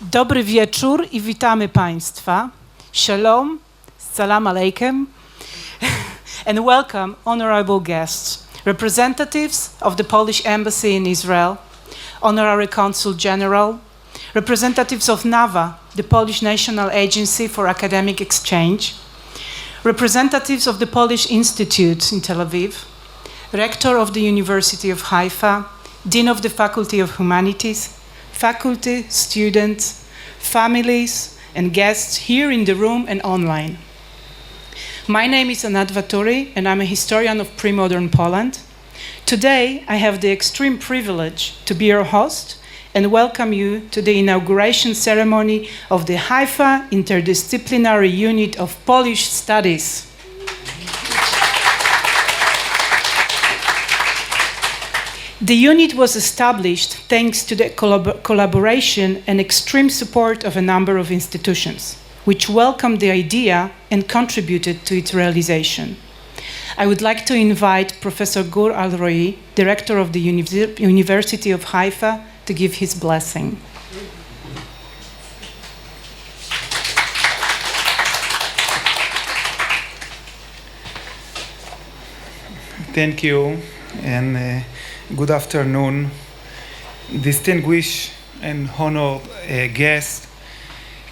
Dobry wieczór i witamy Państwa. Shalom, salam alaikum, and welcome honorable guests, representatives of the Polish Embassy in Israel, Honorary Consul General, representatives of NAWA, the Polish National Agency for Academic Exchange, representatives of the Polish Institute in Tel Aviv, Rector of the University of Haifa, Dean of the Faculty of Humanities, faculty, students, families, and guests here in the room and online. My name is Anat Vatori, and I'm a historian of pre-modern Poland. Today, I have the extreme privilege to be your host and welcome you to the inauguration ceremony of the Haifa Interdisciplinary Unit of Polish Studies. The unit was established thanks to the collaboration and extreme support of a number of institutions, which welcomed the idea and contributed to its realization. I would like to invite Professor Gur Al-Roi, Director of the University of Haifa, to give his blessing. Thank you, and good afternoon, distinguished and honored guests,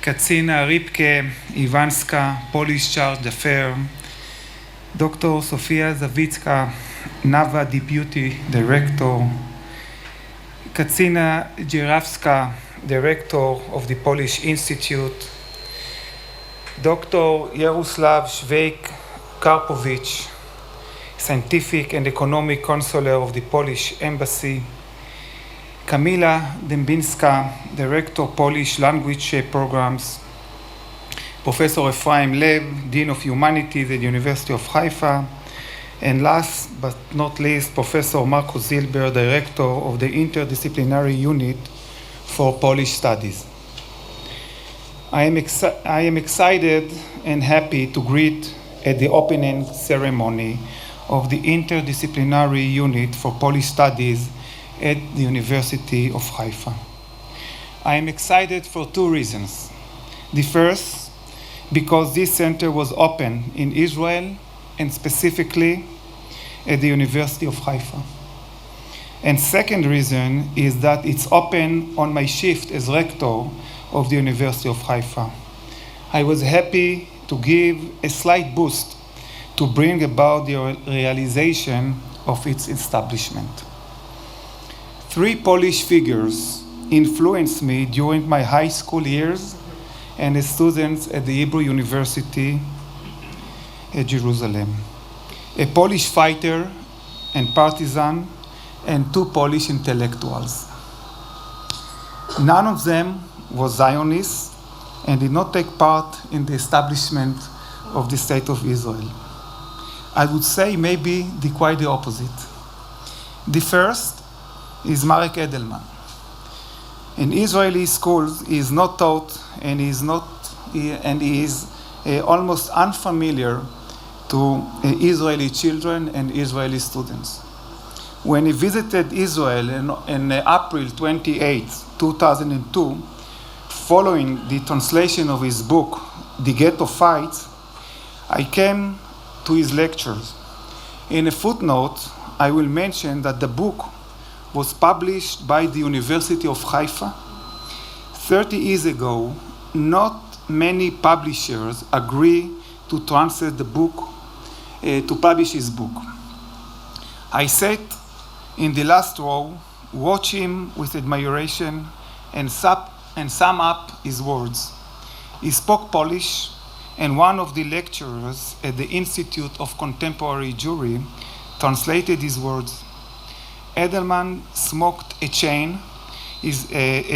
Katsina Ripke Iwanska, Polish Charge d'Affaires, Dr. Sofia Zawicka, NAWA Deputy Director, Katsina Dzirawska, Director of the Polish Institute, Dr. Jaroslav Szwejk-Karpowicz, Scientific and Economic Counselor of the Polish Embassy, Kamila Dębińska, Director Polish Language Programs, Professor Ephraim Lev, Dean of Humanities at the University of Haifa, and last but not least, Professor Marco Zilber, Director of the Interdisciplinary Unit for Polish Studies. I am excited and happy to greet at the opening ceremony of the Interdisciplinary Unit for Polish Studies at the University of Haifa. I am excited for two reasons. The first, because this center was opened in Israel and specifically at the University of Haifa. And second reason is that it's open on my shift as rector of the University of Haifa. I was happy to give a slight boost to bring about the realization of its establishment. Three Polish figures influenced me during my high school years and as students at the Hebrew University at Jerusalem. A Polish fighter and partisan, and two Polish intellectuals. None of them was Zionist and did not take part in the establishment of the State of Israel. I would say maybe quite the opposite. The first is Marek Edelman. In Israeli schools, he is not taught and he is almost unfamiliar to Israeli children and Israeli students. When he visited Israel in April 28, 2002, following the translation of his book, The Ghetto Fight, I came to his lectures. In a footnote, I will mention that the book was published by the University of Haifa. 30 years ago, not many publishers agree to translate the book, to publish his book. I sat in the last row, watch him with admiration, and sum up his words. He spoke Polish, and one of the lecturers at the Institute of Contemporary Jewry translated his words. Edelman smoked a chain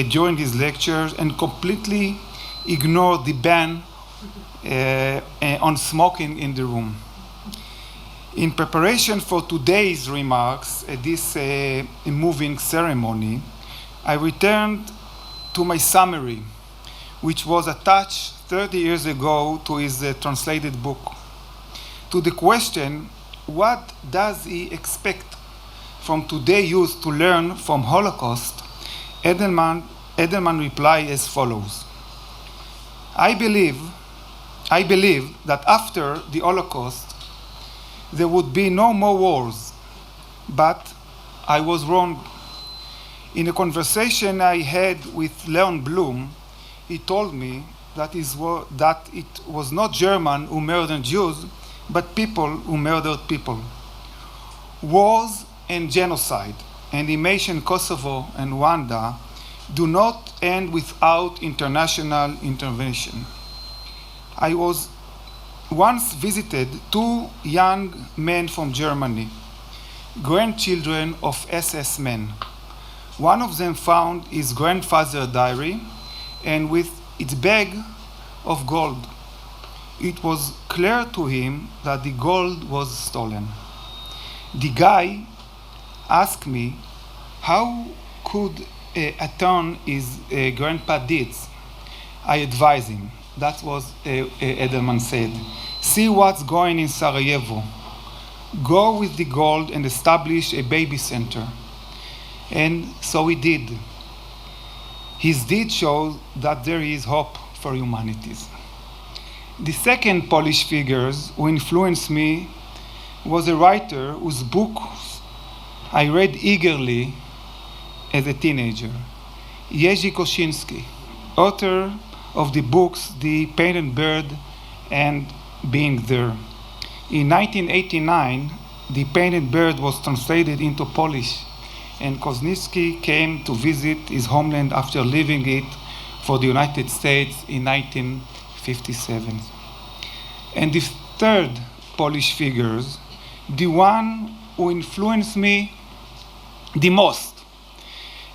during his lectures and completely ignored the ban on smoking in the room. In preparation for today's remarks at this moving ceremony, I returned to my summary, which was attached 30 years ago to his translated book. To the question, what does he expect from today's youth to learn from Holocaust, Edelman Edelman replied as follows: I believe that after the Holocaust there would be no more wars, but I was wrong. In a conversation I had with Leon Blum, he told me that it was not Germans who murdered Jews, but people who murdered people. Wars and genocide, and he mentioned Kosovo and Rwanda, do not end without international intervention. I was once visited two young men from Germany, grandchildren of SS men. One of them found his grandfather's diary and with its bag of gold. It was clear to him that the gold was stolen. The guy asked me how could atone his grandpa deeds. I advised him. That was Edelman said. See what's going in Sarajevo. Go with the gold and establish a baby center. And so he did. His deed shows that there is hope for humanities. The second Polish figure who influenced me was a writer whose books I read eagerly as a teenager, Jerzy Kosinski, author of the books The Painted Bird and Being There. In 1989, The Painted Bird was translated into Polish, and Kosinski came to visit his homeland after leaving it for the United States in 1957. And the third Polish figure, the one who influenced me the most,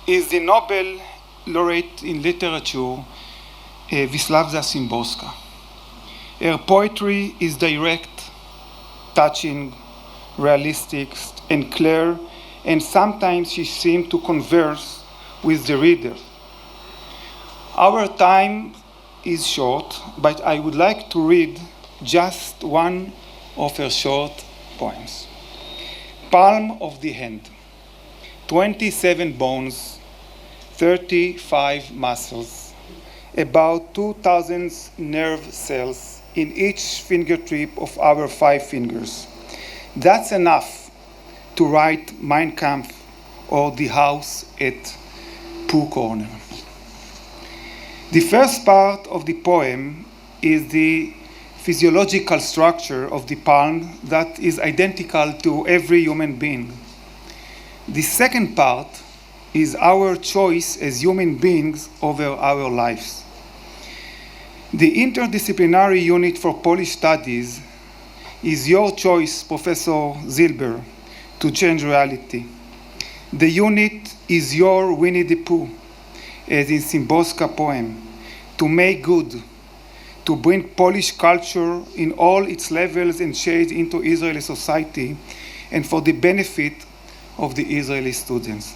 is the Nobel laureate in literature, Wisława Szymborska. Her poetry is direct, touching, realistic, and clear, and sometimes she seemed to converse with the reader. Our time is short, but I would like to read just one of her short poems. Palm of the hand. 27 bones, 35 muscles, about 2,000 nerve cells in each fingertip of our 5 fingers. That's enough to write Mein Kampf or The House at Pooh Corner. The first part of the poem is the physiological structure of the palm that is identical to every human being. The second part is our choice as human beings over our lives. The interdisciplinary unit for Polish studies is your choice, Professor Zilber, to change reality. The unit is your Winnie the Pooh, as in Szymborska's poem, to make good, to bring Polish culture in all its levels and shades into Israeli society and for the benefit of the Israeli students.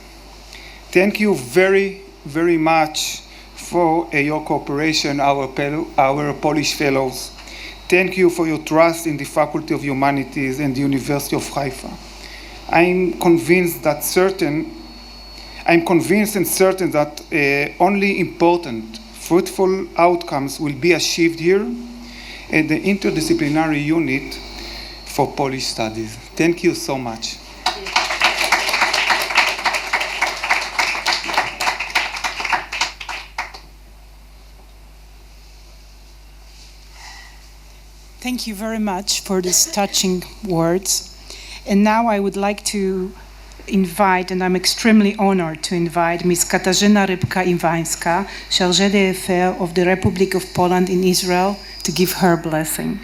Thank you very, very much for your cooperation, our Polish fellows. Thank you for your trust in the Faculty of Humanities and the University of Haifa. I'm convinced and certain that only important, fruitful outcomes will be achieved here at the interdisciplinary unit for Polish studies. Thank you so much. Thank you very much for these touching words. And now I would like to invite, and I'm extremely honored to invite, Ms. Katarzyna Rybka-Iwańska, Chargée d'Affaires of the Republic of Poland in Israel, to give her blessing.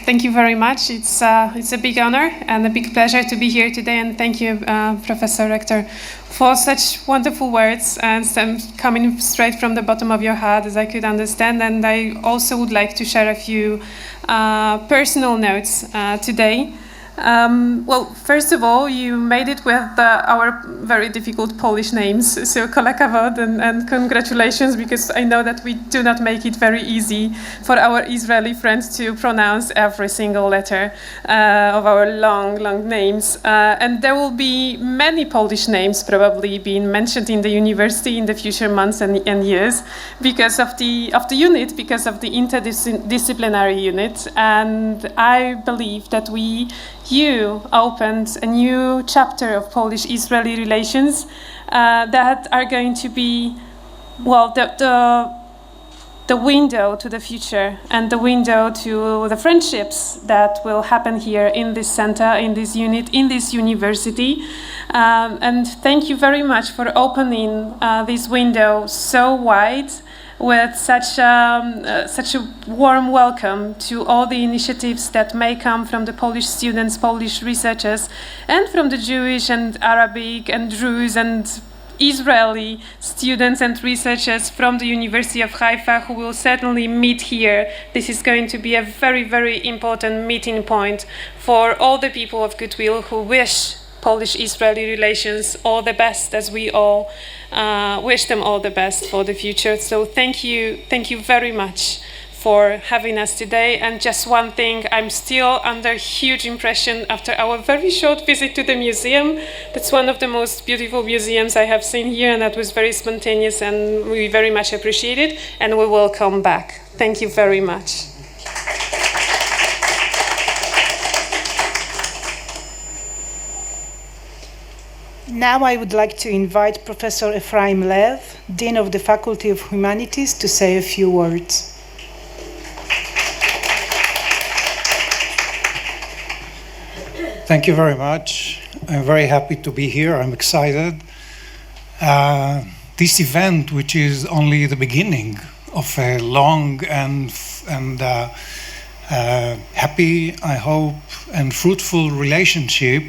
Thank you very much. It's a big honor and a big pleasure to be here today. And thank you, Professor Rector, for such wonderful words and some coming straight from the bottom of your heart, as I could understand. And I also would like to share a few personal notes today. Well, first of all, you made it with our very difficult Polish names, so kolakavod and congratulations, because I know that we do not make it very easy for our Israeli friends to pronounce every single letter of our long names. And there will be many Polish names probably being mentioned in the university in the future months and years because of the unit, because of the interdisciplinary unit. And I believe that you opened a new chapter of Polish-Israeli relations that are going to be, well, the window to the future and the window to the friendships that will happen here in this center, in this unit, in this university. And thank you very much for opening this window so wide, with such a warm welcome to all the initiatives that may come from the Polish students, Polish researchers, and from the Jewish and Arabic and Druze and Israeli students and researchers from the University of Haifa who will certainly meet here. This is going to be a very, very important meeting point for all the people of goodwill who wish Polish-Israeli relations all the best, as we all wish them all the best for the future. So thank you very much for having us today. And just one thing, I'm still under huge impression after our very short visit to the museum. That's one of the most beautiful museums I have seen here, and that was very spontaneous, and we very much appreciate it, and we will come back. Thank you very much. Now I would like to invite Professor Ephraim Lev, Dean of the Faculty of Humanities, to say a few words. Thank you very much. I'm very happy to be here. I'm excited. This event, which is only the beginning of a long and happy, I hope, and fruitful relationship,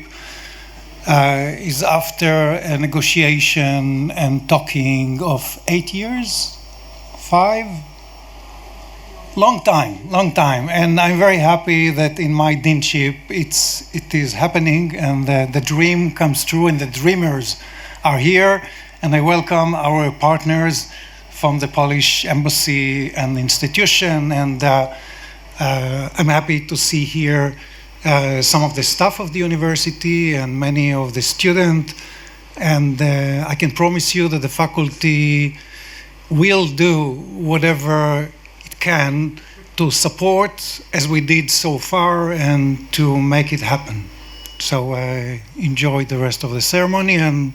is after a negotiation and talking of 8 years, 5? Long time. And I'm very happy that in my deanship it is happening, and the dream comes true, and the dreamers are here. And I welcome our partners from the Polish Embassy and institution, and I'm happy to see here some of the staff of the university and many of the students, and I can promise you that the faculty will do whatever it can to support, as we did so far, and to make it happen. So enjoy the rest of the ceremony, and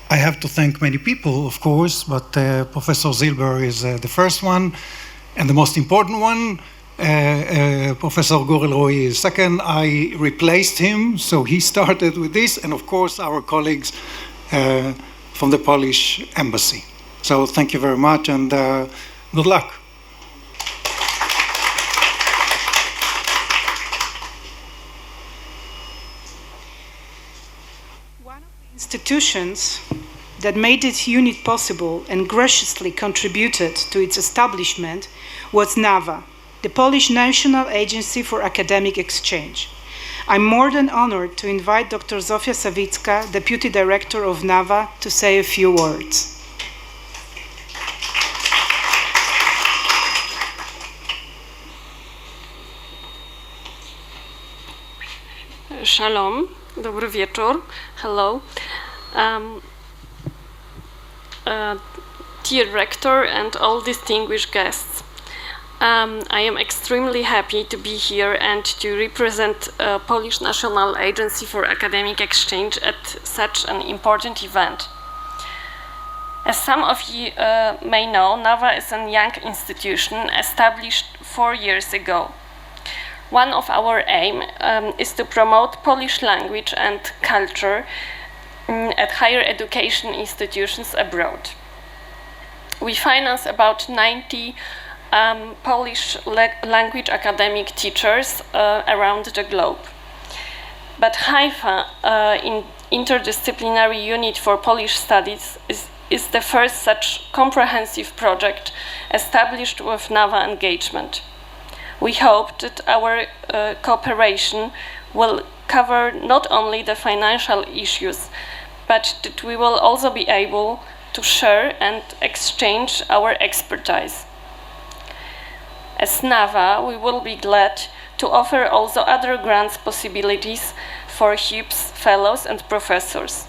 I have to thank many people, of course, but Professor Zilber is the first one and the most important one. Professor Gorel-Roy is second. I replaced him, so he started with this, and of course our colleagues from the Polish Embassy. So thank you very much, and good luck. One of the institutions that made this unit possible and graciously contributed to its establishment was NAWA, the Polish National Agency for Academic Exchange. I'm more than honored to invite Dr. Zofia Sawicka, Deputy Director of NAWA, to say a few words. Shalom, dobry wieczór, hello. Dear Rector and all distinguished guests. I am extremely happy to be here and to represent Polish National Agency for Academic Exchange at such an important event. As some of you may know, NAWA is a young institution established 4 years ago. One of our aim is to promote Polish language and culture at higher education institutions abroad. We finance about 90 Polish language academic teachers around the globe. But Haifa, in interdisciplinary unit for Polish studies, is the first such comprehensive project established with NAWA engagement. We hope that our cooperation will cover not only the financial issues, but that we will also be able to share and exchange our expertise. As NAVA, we will be glad to offer also other grants possibilities for Hiups fellows and professors.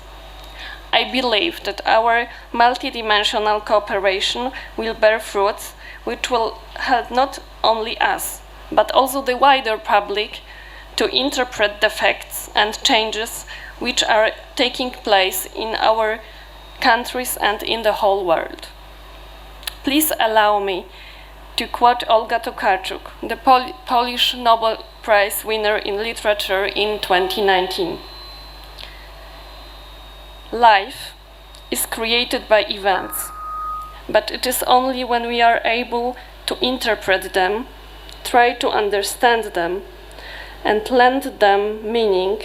I believe that our multidimensional cooperation will bear fruits which will help not only us, but also the wider public to interpret the facts and changes which are taking place in our countries and in the whole world. Please allow me to quote Olga Tokarczuk, the Polish Nobel Prize winner in literature in 2019. Life is created by events, but it is only when we are able to interpret them, try to understand them, and lend them meaning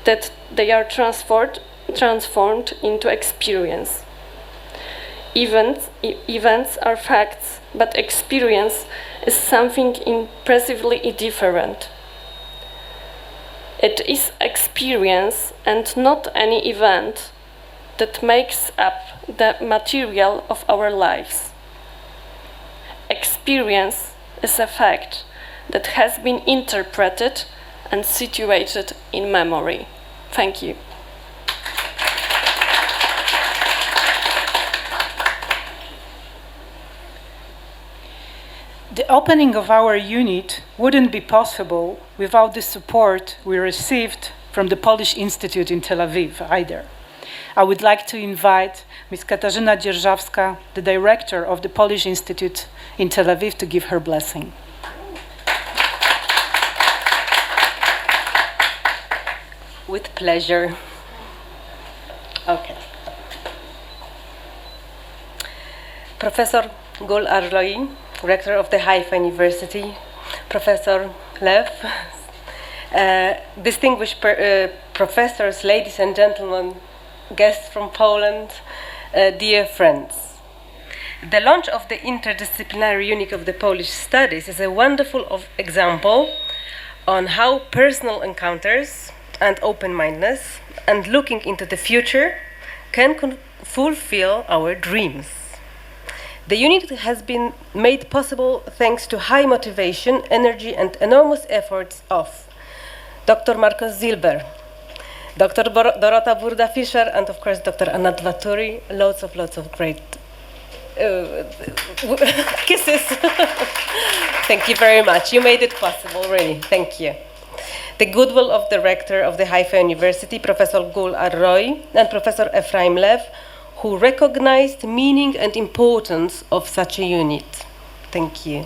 that they are transformed into experience. Events are facts, but experience is something impressively different. It is experience and not any event that makes up the material of our lives. Experience is a fact that has been interpreted and situated in memory. Thank you. The opening of our unit wouldn't be possible without the support we received from the Polish Institute in Tel Aviv either. I would like to invite Ms. Katarzyna Dzierżawska, the director of the Polish Institute in Tel Aviv, to give her blessing. With pleasure. Okay. Professor Gul Arloi, rector of the Haifa University, Professor Lev, distinguished professors, ladies and gentlemen, guests from Poland, dear friends. The launch of the interdisciplinary unit of the Polish studies is a wonderful example on how personal encounters and open-mindedness and looking into the future can fulfill our dreams. The unit has been made possible thanks to high motivation, energy, and enormous efforts of Dr. Marcos Zilber, Dr. Dorota Burda-Fischer, and of course Dr. Anna Dvaturi. Lots of great kisses. Thank you very much. You made it possible, really. Thank you. The goodwill of the rector of the Haifa University, Professor Gul Arloi, and Professor Ephraim Lev, who recognized meaning and importance of such a unit. Thank you.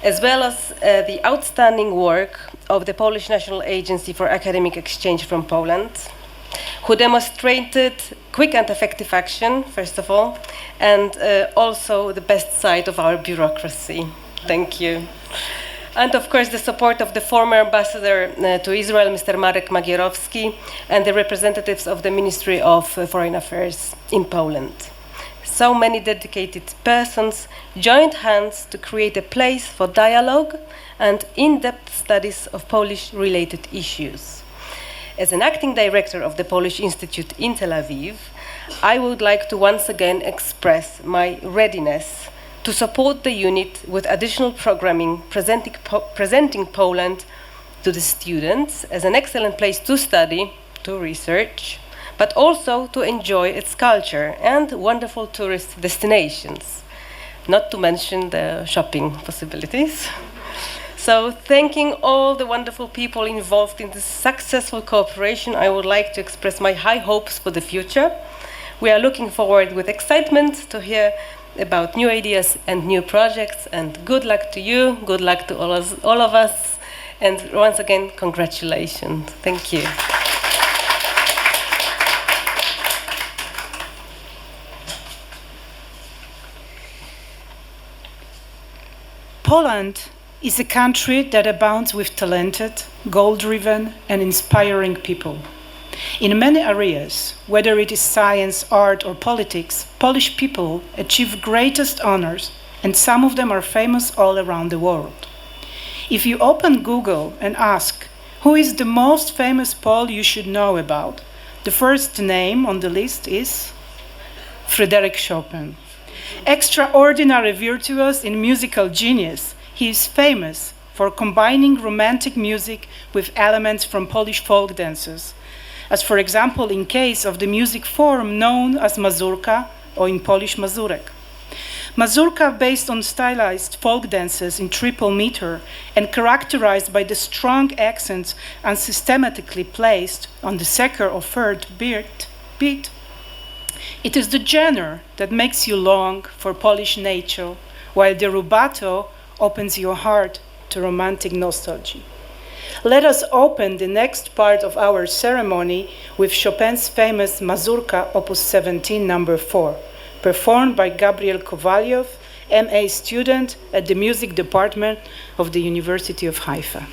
As well as the outstanding work of the Polish National Agency for Academic Exchange from Poland, who demonstrated quick and effective action, first of all, and also the best side of our bureaucracy. Thank you. And of course the support of the former ambassador to Israel, Mr. Marek Magierowski, and the representatives of the Ministry of Foreign Affairs in Poland. So many dedicated persons joined hands to create a place for dialogue and in-depth studies of Polish-related issues. As an acting director of the Polish Institute in Tel Aviv, I would like to once again express my readiness to support the unit with additional programming presenting Poland to the students as an excellent place to study, to research, but also to enjoy its culture and wonderful tourist destinations, not to mention the shopping possibilities. So, thanking all the wonderful people involved in this successful cooperation, I would like to express my high hopes for the future. We are looking forward with excitement to hear about new ideas and new projects, and good luck to you, good luck to all of us, and once again, congratulations. Thank you. Poland is a country that abounds with talented, goal-driven, and inspiring people. In many areas, whether it is science, art, or politics, Polish people achieve greatest honors, and some of them are famous all around the world. If you open Google and ask, Who is the most famous Pole you should know about? The first name on the list is Frédéric Chopin. Extraordinary virtuos in musical genius, he is famous for combining romantic music with elements from Polish folk dances, as for example in case of the music form known as mazurka, or in Polish mazurek. Mazurka, based on stylized folk dances in triple meter and characterized by the strong accents unsystematically placed on the second or third beat, it is the genre that makes you long for Polish nature, while the rubato opens your heart to romantic nostalgia. Let us open the next part of our ceremony with Chopin's famous Mazurka, Opus 17, number 4, performed by Gabriel Kovalyov, MA student at the music department of the University of Haifa.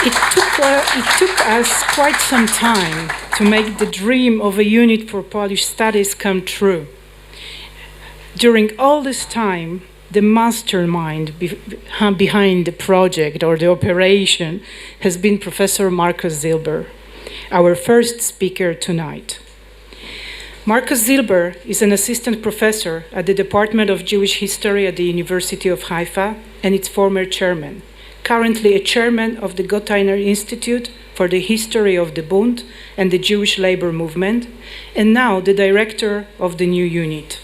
It took us quite some time to make the dream of a unit for Polish studies come true. During all this time, the mastermind behind the project or the operation has been Professor Markus Zilber, our first speaker tonight. Markus Zilber is an assistant professor at the Department of Jewish History at the University of Haifa and its former chairman, currently a chairman of the Gottheimer Institute for the History of the Bund and the Jewish Labor Movement, and now the director of the new unit.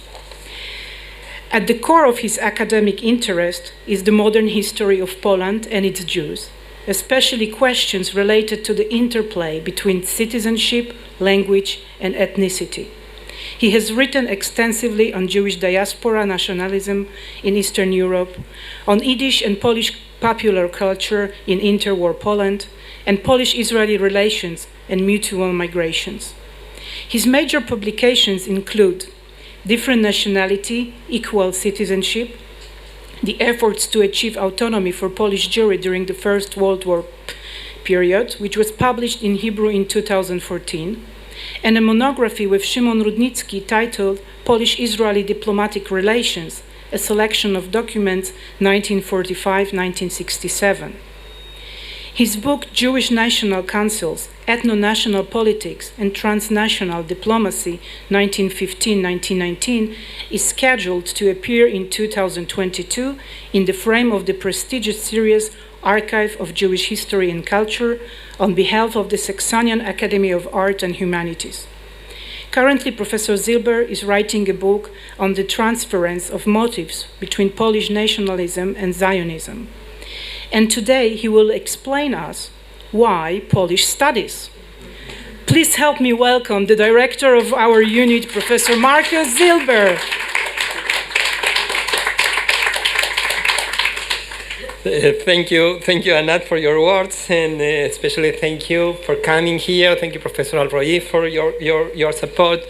At the core of his academic interest is the modern history of Poland and its Jews, especially questions related to the interplay between citizenship, language, and ethnicity. He has written extensively on Jewish diaspora nationalism in Eastern Europe, on Yiddish and Polish popular culture in interwar Poland, and Polish-Israeli relations and mutual migrations. His major publications include Different Nationality, Equal Citizenship, the efforts to achieve autonomy for Polish Jewry during the First World War period, which was published in Hebrew in 2014, and a monography with Szymon Rudnicki titled Polish-Israeli Diplomatic Relations, a selection of documents 1945-1967. His book Jewish National Councils, Ethno-National Politics and Transnational Diplomacy 1915-1919 is scheduled to appear in 2022 in the frame of the prestigious series Archive of Jewish History and Culture on behalf of the Saxonian Academy of Art and Humanities. Currently, Professor Zilber is writing a book on the transference of motives between Polish nationalism and Zionism. And today he will explain us why Polish studies. Please help me welcome the director of our unit, Professor Markus Zilber. Thank you, Anat, for your words, and especially thank you for coming here. Thank you, Professor Alroy, for your support.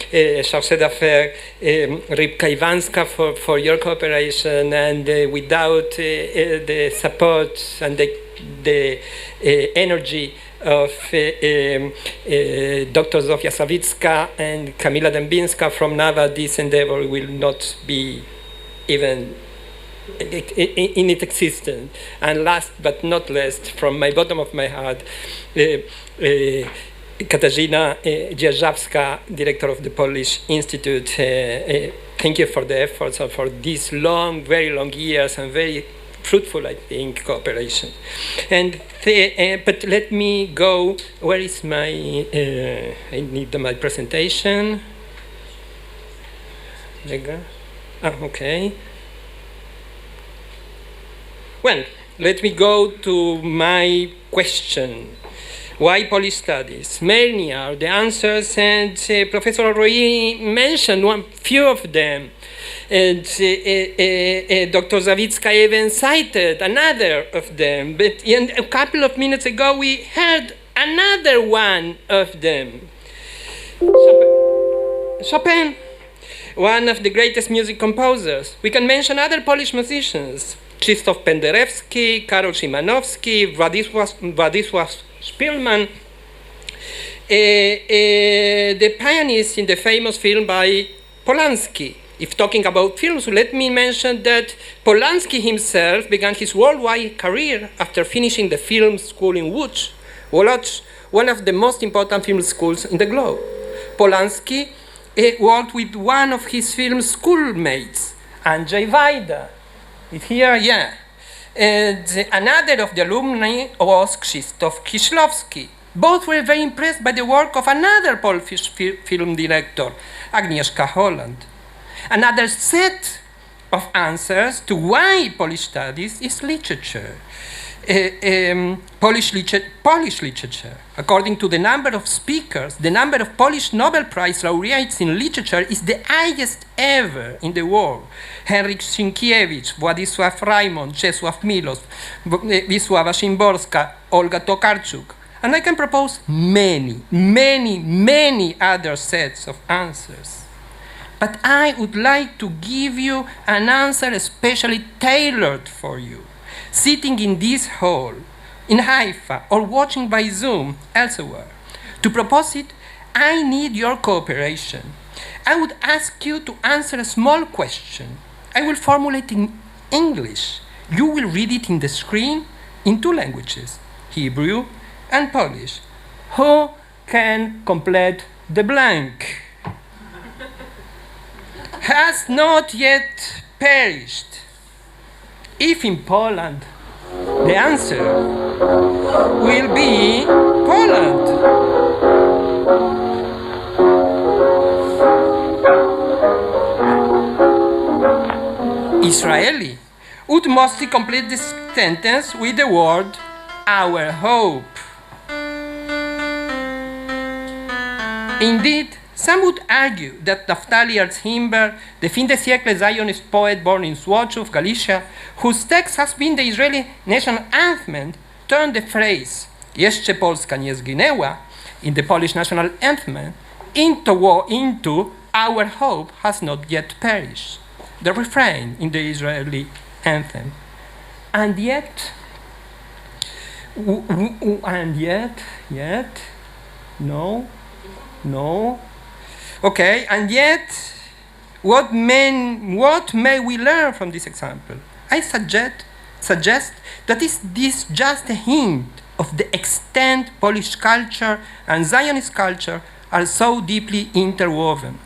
Chargé d'Affaires Rybka Iwanska for your cooperation, and without the support and the energy of Dr. Zofia Sawicka and Kamila Dębińska from NAWA, this endeavor will not be even in its existence. And last but not least, from my bottom of my heart, Katarzyna Dzierżawska, director of the Polish Institute, thank you for the efforts and for these very long years and very fruitful, I think, cooperation. And but let me go. Where is my? I need my presentation. Okay. Well, let me go to my question. Why Polish studies? Many are the answers, and Professor Roy mentioned few of them. And Dr. Sawicka even cited another of them. But a couple of minutes ago, we heard another one of them. Chopin, one of the greatest music composers. We can mention other Polish musicians. Krzysztof Penderecki, Karol Szymanowski, Władysław Szpilman, the pianist in the famous film by Polanski. If talking about films, let me mention that Polanski himself began his worldwide career after finishing the film school in Łódź, one of the most important film schools in the globe. Polanski worked with one of his film schoolmates, Andrzej Wajda. Here, yeah. And another of the alumni was Krzysztof Kieślowski. Both were very impressed by the work of another Polish film director, Agnieszka Holland. Another set of answers to why Polish studies is literature. Polish literature. According to the number of speakers, the number of Polish Nobel Prize laureates in literature is the highest ever in the world. Henryk Sienkiewicz, Władysław Rajmon, Czesław Milosz, Wisława Szymborska, Olga Tokarczuk. And I can propose many other sets of answers. But I would like to give you an answer especially tailored for you. Sitting in this hall in Haifa or watching by Zoom elsewhere. To propose it, I need your cooperation. I would ask you to answer a small question. I will formulate in English. You will read it in the screen in two languages, Hebrew and Polish. Who can complete the blank? Has not yet perished. If in Poland, the answer will be Poland. Israeli would mostly complete this sentence with the word our hope. Indeed, some would argue that Naftali Arz-Himber, the fin de siècle Zionist poet born in Złotów, Galicia, whose text has been the Israeli national anthem, turned the phrase Jeszcze Polska nie zginęła in the Polish national anthem into our hope has not yet perished, the refrain in the Israeli anthem. And yet, no. Okay, and yet, what may we learn from this example? I suggest that this just a hint of the extent Polish culture and Zionist culture are so deeply interwoven.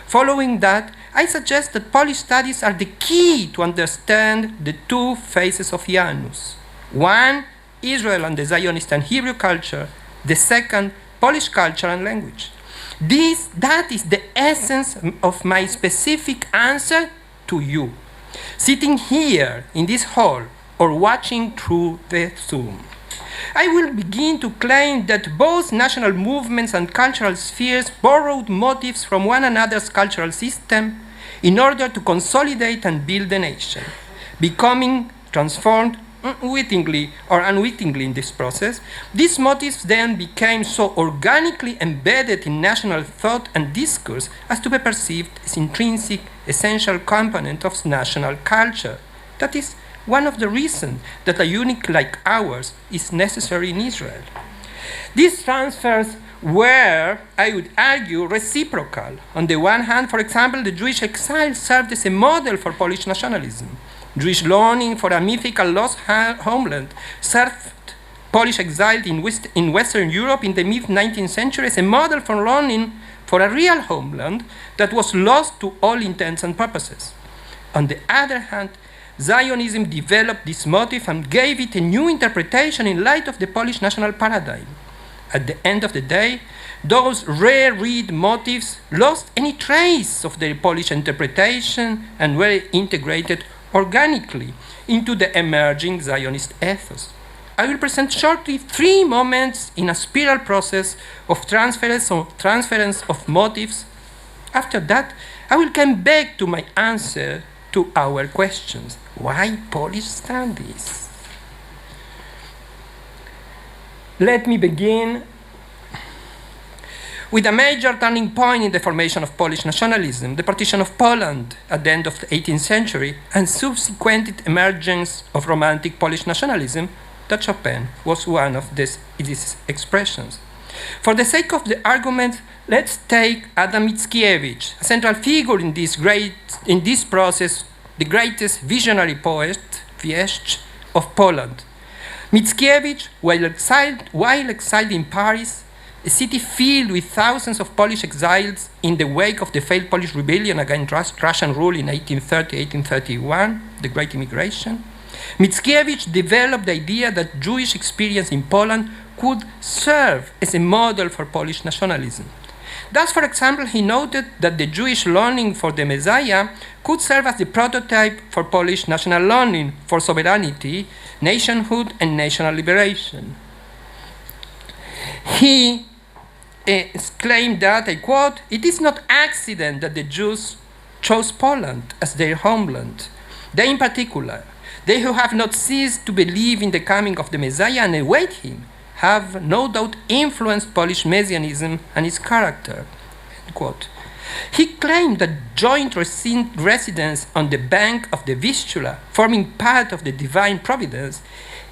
Following that, I suggest that Polish studies are the key to understand the two faces of Janus. One, Israel and the Zionist and Hebrew culture. The second, Polish culture and language. That is the essence of my specific answer to you, sitting here in this hall or watching through the Zoom. I will begin to claim that both national movements and cultural spheres borrowed motifs from one another's cultural system in order to consolidate and build the nation, becoming transformed wittingly or unwittingly in this process. These motifs then became so organically embedded in national thought and discourse as to be perceived as intrinsic, essential component of national culture. That is one of the reasons that a unit like ours is necessary in Israel. These transfers were, I would argue, reciprocal. On the one hand, for example, the Jewish exile served as a model for Polish nationalism. Jewish longing for a mythical lost homeland served Polish exiled in Western Europe in the mid-19th century as a model for longing for a real homeland that was lost to all intents and purposes. On the other hand, Zionism developed this motif and gave it a new interpretation in light of the Polish national paradigm. At the end of the day, those rare-read motifs lost any trace of their Polish interpretation and were integrated organically into the emerging Zionist ethos. I will present shortly 3 moments in a spiral process of transference of motives. After that, I will come back to my answer to our questions. Why Polish studies? Let me begin with a major turning point in the formation of Polish nationalism, the partition of Poland at the end of the 18th century, and subsequent emergence of romantic Polish nationalism, that Chopin was one of these expressions. For the sake of the argument, let's take Adam Mickiewicz, a central figure in this process, the greatest visionary poet, wieszcz, of Poland. Mickiewicz, while exiled in Paris, a city filled with thousands of Polish exiles in the wake of the failed Polish rebellion against Russian rule in 1830-1831, the Great Immigration, Mickiewicz developed the idea that Jewish experience in Poland could serve as a model for Polish nationalism. Thus, for example, he noted that the Jewish longing for the Messiah could serve as the prototype for Polish national longing for sovereignty, nationhood, and national liberation. He claimed that, I quote, "It is not accident that the Jews chose Poland as their homeland. They in particular, they who have not ceased to believe in the coming of the Messiah and await him, have no doubt influenced Polish messianism and its character." End quote. He claimed that joint residence on the bank of the Vistula, forming part of the divine providence,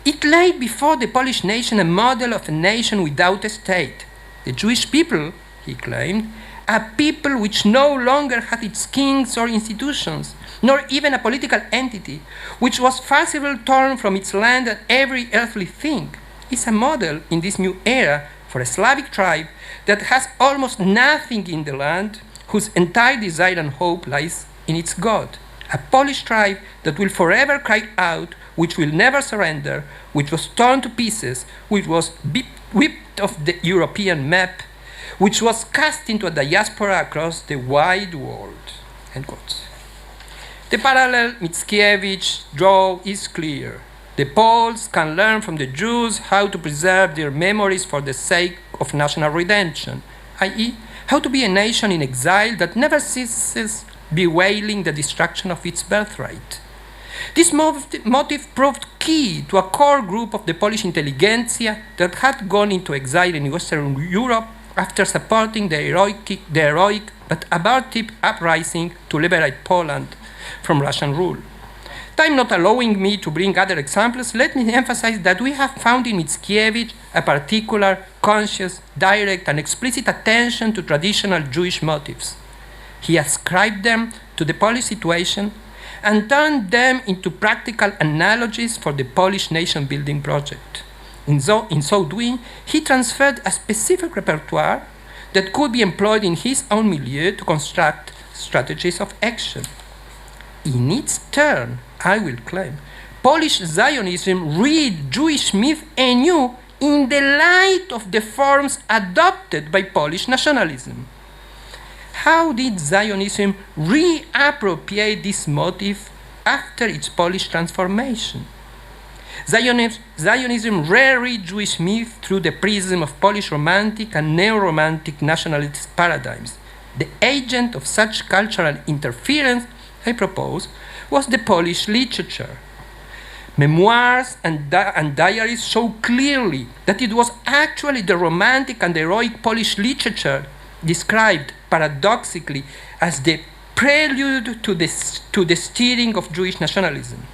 It laid before the Polish nation a model of a nation without a state. The Jewish people, he claimed, a people which no longer had its kings or institutions, nor even a political entity, which was forcibly torn from its land and every earthly thing, is a model in this new era for a Slavic tribe that has almost nothing in the land, whose entire desire and hope lies in its God. A Polish tribe that will forever cry out, which will never surrender, which was torn to pieces, which was whipped off the European map, which was cast into a diaspora across the wide world. End quote. The parallel Mickiewicz draws is clear. The Poles can learn from the Jews how to preserve their memories for the sake of national redemption, i.e., how to be a nation in exile that never ceases bewailing the destruction of its birthright. This motive proved key to a core group of the Polish intelligentsia that had gone into exile in Western Europe after supporting the heroic but abortive uprising to liberate Poland from Russian rule. Time not allowing me to bring other examples, let me emphasize that we have found in Mickiewicz a particular, conscious, direct, and explicit attention to traditional Jewish motives. He ascribed them to the Polish situation and turned them into practical analogies for the Polish nation-building project. In so doing, he transferred a specific repertoire that could be employed in his own milieu to construct strategies of action. In its turn, I will claim, Polish Zionism read Jewish myth anew in the light of the forms adopted by Polish nationalism. How did Zionism reappropriate this motive after its Polish transformation? Zionism reread Jewish myth through the prism of Polish Romantic and neo-Romantic nationalist paradigms. The agent of such cultural interference, I propose, was the Polish literature. Memoirs and diaries show clearly that it was actually the Romantic and heroic Polish literature described paradoxically as the prelude to the stirring of Jewish nationalism.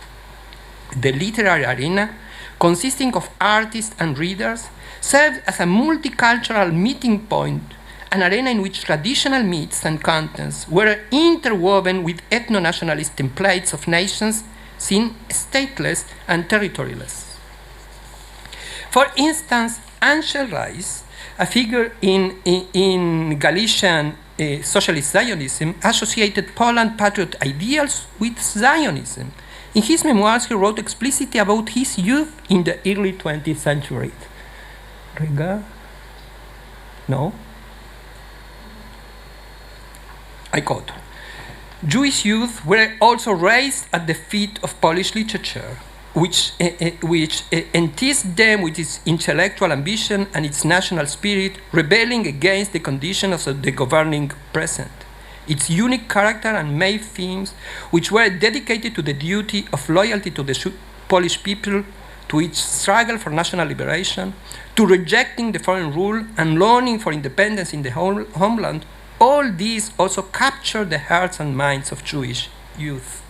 The literary arena, consisting of artists and readers, served as a multicultural meeting point, an arena in which traditional myths and contents were interwoven with ethno-nationalist templates of nations seen stateless and territoryless. For instance, Ansel Rice, a figure in Galician socialist Zionism, associated Poland patriot ideals with Zionism. In his memoirs, he wrote explicitly about his youth in the early 20th century. Rega? No? I quote, Jewish youth were also raised at the feet of Polish literature, which enticed them with its intellectual ambition and its national spirit, rebelling against the conditions of the governing present. Its unique character and main themes, which were dedicated to the duty of loyalty to the Polish people, to its struggle for national liberation, to rejecting the foreign rule and longing for independence in the homeland, all these also captured the hearts and minds of Jewish youth.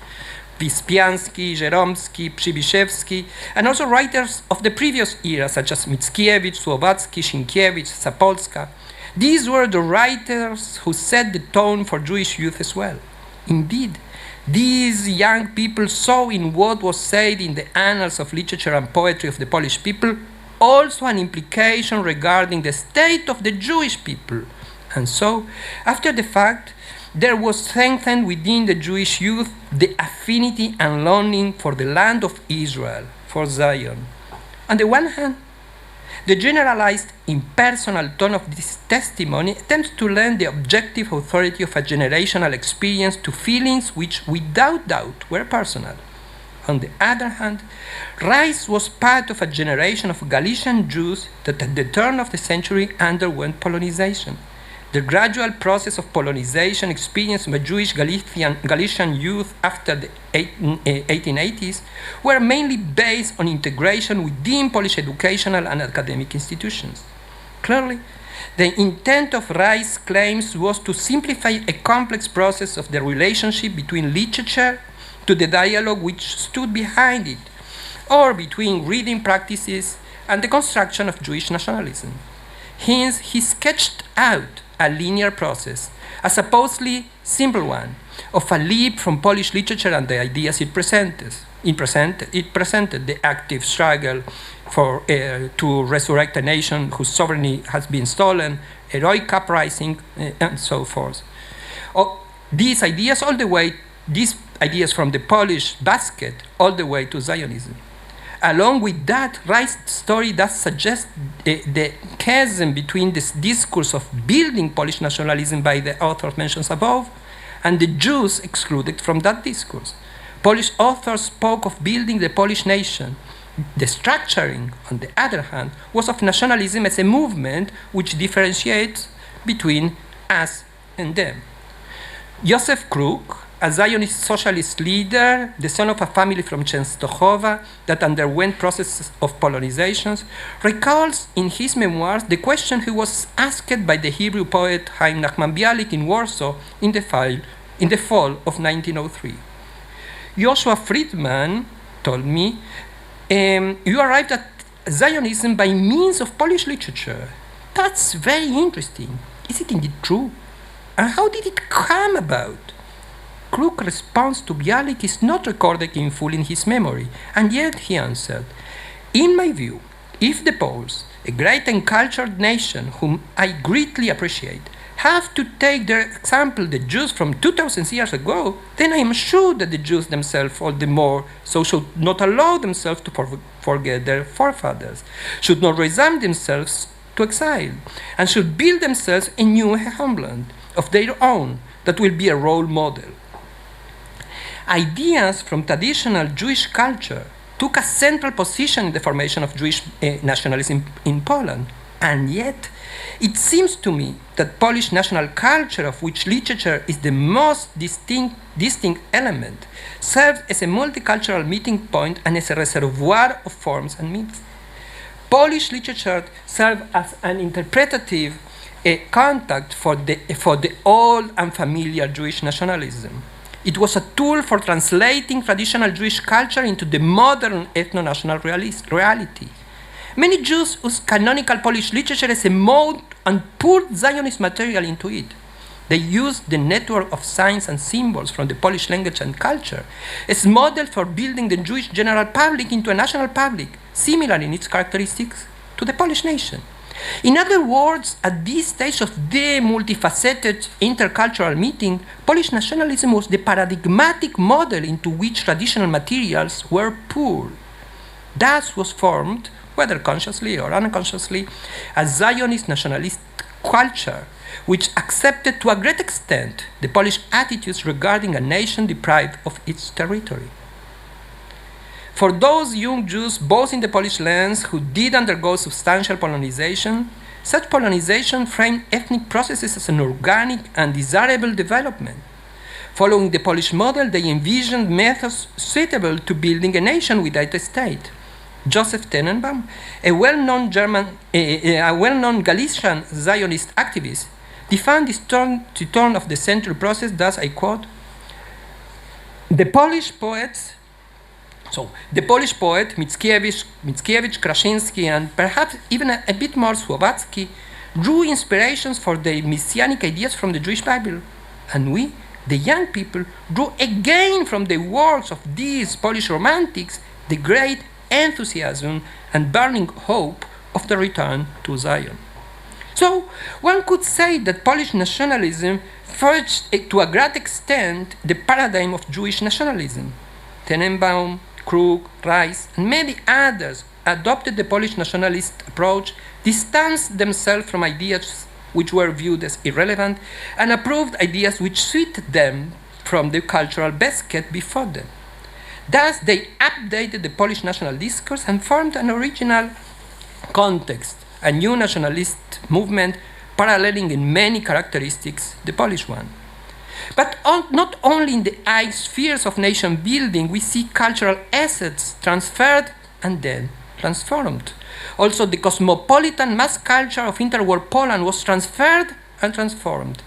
Wyspiański, Żeromski, Przybyszewski, and also writers of the previous era, such as Mickiewicz, Słowacki, Sienkiewicz, Zapolska. These were the writers who set the tone for Jewish youth as well. Indeed, these young people saw in what was said in the annals of literature and poetry of the Polish people also an implication regarding the state of the Jewish people. And so, after the fact, there was strengthened within the Jewish youth the affinity and longing for the land of Israel, for Zion. On the one hand, the generalized impersonal tone of this testimony attempts to lend the objective authority of a generational experience to feelings which, without doubt, were personal. On the other hand, Rice was part of a generation of Galician Jews that at the turn of the century underwent Polonization. The gradual process of Polonization experienced by Jewish Galician youth after the 1880s were mainly based on integration within Polish educational and academic institutions. Clearly, the intent of Rice's claims was to simplify a complex process of the relationship between literature to the dialogue which stood behind it, or between reading practices and the construction of Jewish nationalism. Hence, he sketched out a linear process, a supposedly simple one, of a leap from Polish literature and the ideas it presented. It presented the active struggle to resurrect a nation whose sovereignty has been stolen, heroic uprising, and so forth. These ideas from the Polish basket all the way to Zionism. Along with that, Wright's story does suggest the chasm between this discourse of building Polish nationalism by the authors mentioned above and the Jews excluded from that discourse. Polish authors spoke of building the Polish nation. The structuring, on the other hand, was of nationalism as a movement which differentiates between us and them. Joseph Kruk, a Zionist socialist leader, the son of a family from Częstochowa that underwent processes of polonizations, recalls in his memoirs the question he was asked by the Hebrew poet Chaim Nachman Bialik in Warsaw in the fall of 1903. Joshua Friedman told me, you arrived at Zionism by means of Polish literature. That's very interesting. Is it indeed true? And how did it come about? Kruk's response to Bialik is not recorded in full in his memory, and yet he answered, in my view, if the Poles, a great and cultured nation whom I greatly appreciate, have to take their example the Jews from 2,000 years ago, then I am sure that the Jews themselves all the more so should not allow themselves to forget their forefathers, should not resign themselves to exile, and should build themselves a new homeland of their own that will be a role model. Ideas from traditional Jewish culture took a central position in the formation of Jewish nationalism in Poland, and yet it seems to me that Polish national culture, of which literature is the most distinct element, served as a multicultural meeting point and as a reservoir of forms and myths. Polish literature served as an interpretative contact for the old and familiar Jewish nationalism. It was a tool for translating traditional Jewish culture into the modern ethno-national reality. Many Jews used canonical Polish literature as a mode and poured Zionist material into it. They used the network of signs and symbols from the Polish language and culture as model for building the Jewish general public into a national public, similar in its characteristics to the Polish nation. In other words, at this stage of the multifaceted intercultural meeting, Polish nationalism was the paradigmatic model into which traditional materials were poured. Thus was formed, whether consciously or unconsciously, a Zionist nationalist culture which accepted to a great extent the Polish attitudes regarding a nation deprived of its territory. For those young Jews, both in the Polish lands, who did undergo substantial polonization, such polonization framed ethnic processes as an organic and desirable development. Following the Polish model, they envisioned methods suitable to building a nation without a state. Joseph Tenenbaum, a well-known Galician Zionist activist, defined this turn of the century process thus, I quote, the Polish poet Mickiewicz, Krasiński, and perhaps even a bit more Słowacki, drew inspirations for their messianic ideas from the Jewish Bible. And we, the young people, drew again from the works of these Polish romantics the great enthusiasm and burning hope of the return to Zion. So one could say that Polish nationalism forged to a great extent the paradigm of Jewish nationalism. Tenenbaum, Kruk, Rice, and many others adopted the Polish nationalist approach, distanced themselves from ideas which were viewed as irrelevant, and approved ideas which suited them from the cultural basket before them. Thus, they updated the Polish national discourse and formed an original context, a new nationalist movement paralleling in many characteristics the Polish one. But not only in the high spheres of nation building, we see cultural assets transferred and then transformed. Also, the cosmopolitan mass culture of interwar Poland was transferred and transformed.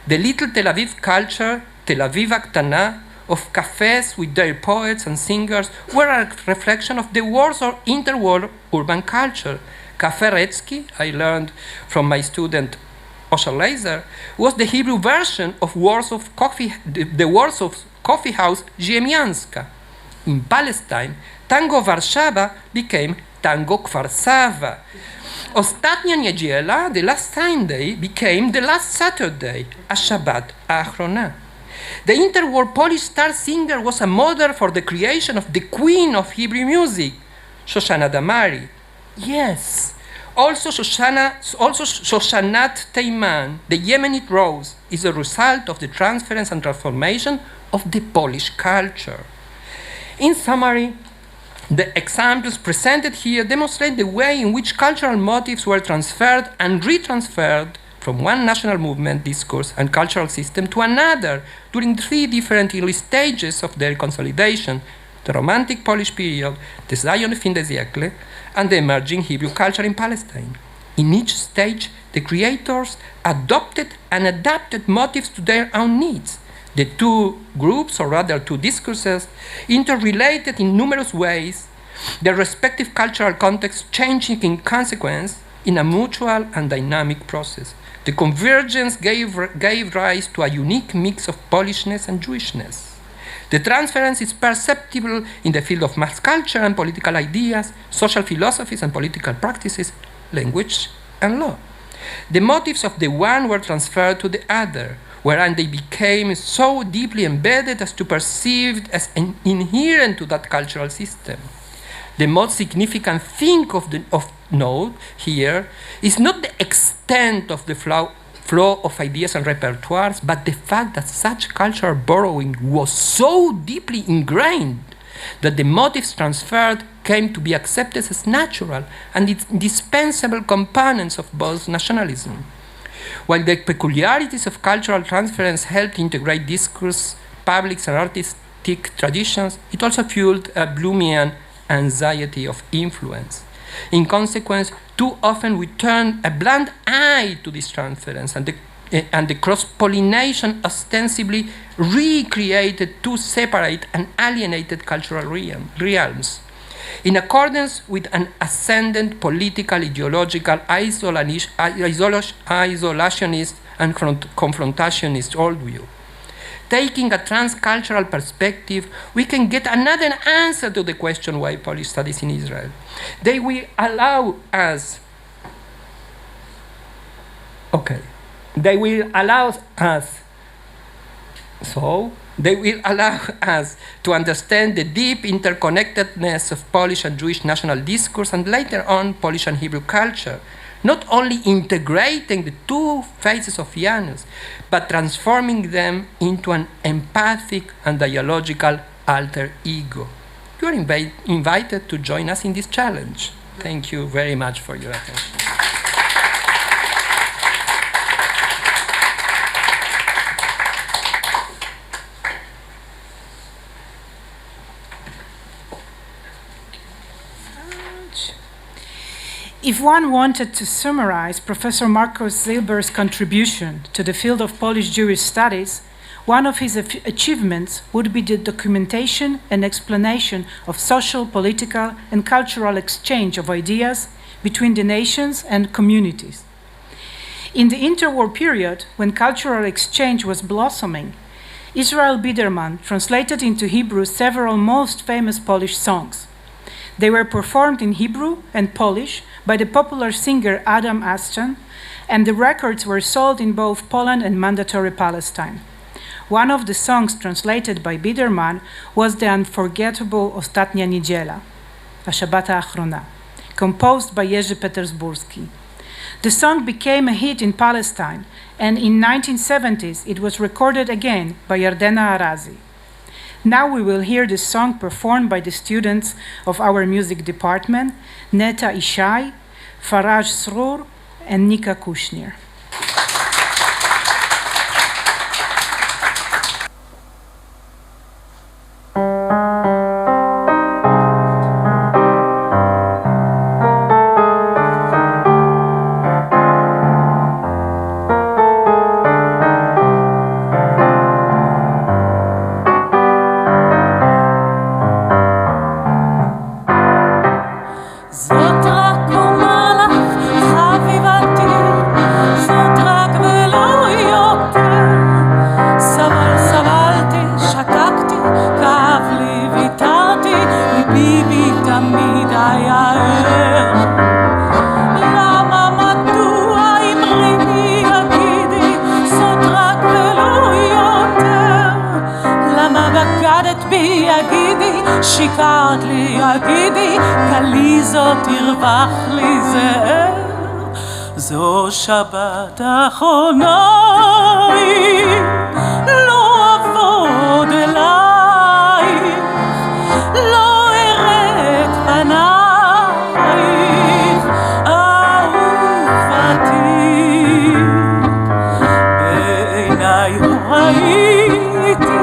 The little Tel Aviv culture, Tel Aviv Aktana, of cafes with their poets and singers were a reflection of the world's or interworld urban culture. Café Retsky, I learned from my student Osher Laser, was the Hebrew version of the Warsaw coffee house Ziemianska. In Palestine, Tango Warszawa became Tango Kfar Sava. Ostatnia Niedziela, the last Sunday, became the last Saturday, a Shabbat Achrona. The interworld Polish star singer was a model for the creation of the queen of Hebrew music, Shoshana Damari. Yes, also Shoshanat Teiman, the Yemenite rose, is a result of the transference and transformation of the Polish culture. In summary, the examples presented here demonstrate the way in which cultural motifs were transferred and retransferred from one national movement, discourse, and cultural system to another during three different early stages of their consolidation: the Romantic Polish period, the Zion fin de siècle, and the emerging Hebrew culture in Palestine. In each stage, the creators adopted and adapted motifs to their own needs. The two groups, or rather two discourses, interrelated in numerous ways, their respective cultural contexts changing in consequence in a mutual and dynamic process. The convergence gave rise to a unique mix of Polishness and Jewishness. The transference is perceptible in the field of mass culture and political ideas, social philosophies and political practices, language and law. The motives of the one were transferred to the other, wherein they became so deeply embedded as to perceived as inherent to that cultural system. The most significant thing of note here is not the extent of the flow of ideas and repertoires, but the fact that such cultural borrowing was so deeply ingrained that the motives transferred came to be accepted as natural and indispensable components of both nationalism. While the peculiarities of cultural transference helped integrate discourse, public and artistic traditions, it also fueled a Bloomian anxiety of influence. In consequence, too often we turn a blind eye to this transference, and the cross-pollination ostensibly recreated two separate and alienated cultural realms. In accordance with an ascendant political, ideological, isolationist and confrontationist worldview. Taking a transcultural perspective, we can get another answer to the question why Polish studies in Israel. They will allow us to understand the deep interconnectedness of Polish and Jewish national discourse and later on Polish and Hebrew culture, not only integrating the two phases of Janus, but transforming them into an empathic and dialogical alter ego. You are invited to join us in this challenge. Thank you very much for your attention. If one wanted to summarize Professor Marcos Zilber's contribution to the field of Polish-Jewish studies, one of his achievements would be the documentation and explanation of social, political, and cultural exchange of ideas between the nations and communities. In the interwar period, when cultural exchange was blossoming, Israel Biderman translated into Hebrew several most famous Polish songs. They were performed in Hebrew and Polish by the popular singer Adam Aston, and the records were sold in both Poland and Mandatory Palestine. One of the songs translated by Biderman was the unforgettable Ostatnia Niedziela, a Shabbat Achrona, composed by Jerzy Petersburski. The song became a hit in Palestine, and in 1970s it was recorded again by Yardena Arazi. Now we will hear this song performed by the students of our music department, Neta Ishai, Faraj Srur, and Nika Kushnir. שיקרת לי, הגידי, קלי זאת תרווח לי זהר. זו שבת אחרונה, לא אעבוד אלייך, לא אראה את פנייך, אהובתי. בעיניי ראיתי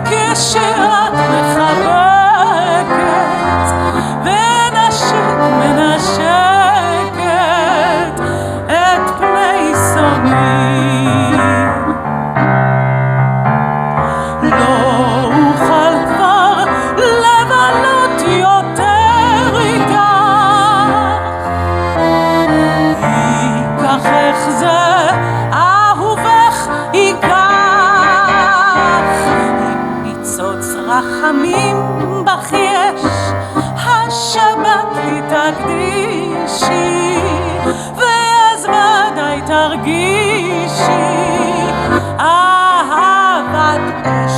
כשאת מחבקת ונשק מנשקת את פני שונאים. לא אוכל כבר לבלות יותר איתך, ייקחך זה אהובך ייקח. אם ניצוץ רחמים בך יש, השבת לי תקדישי, ואז ודאי תרגישי אהבת אש.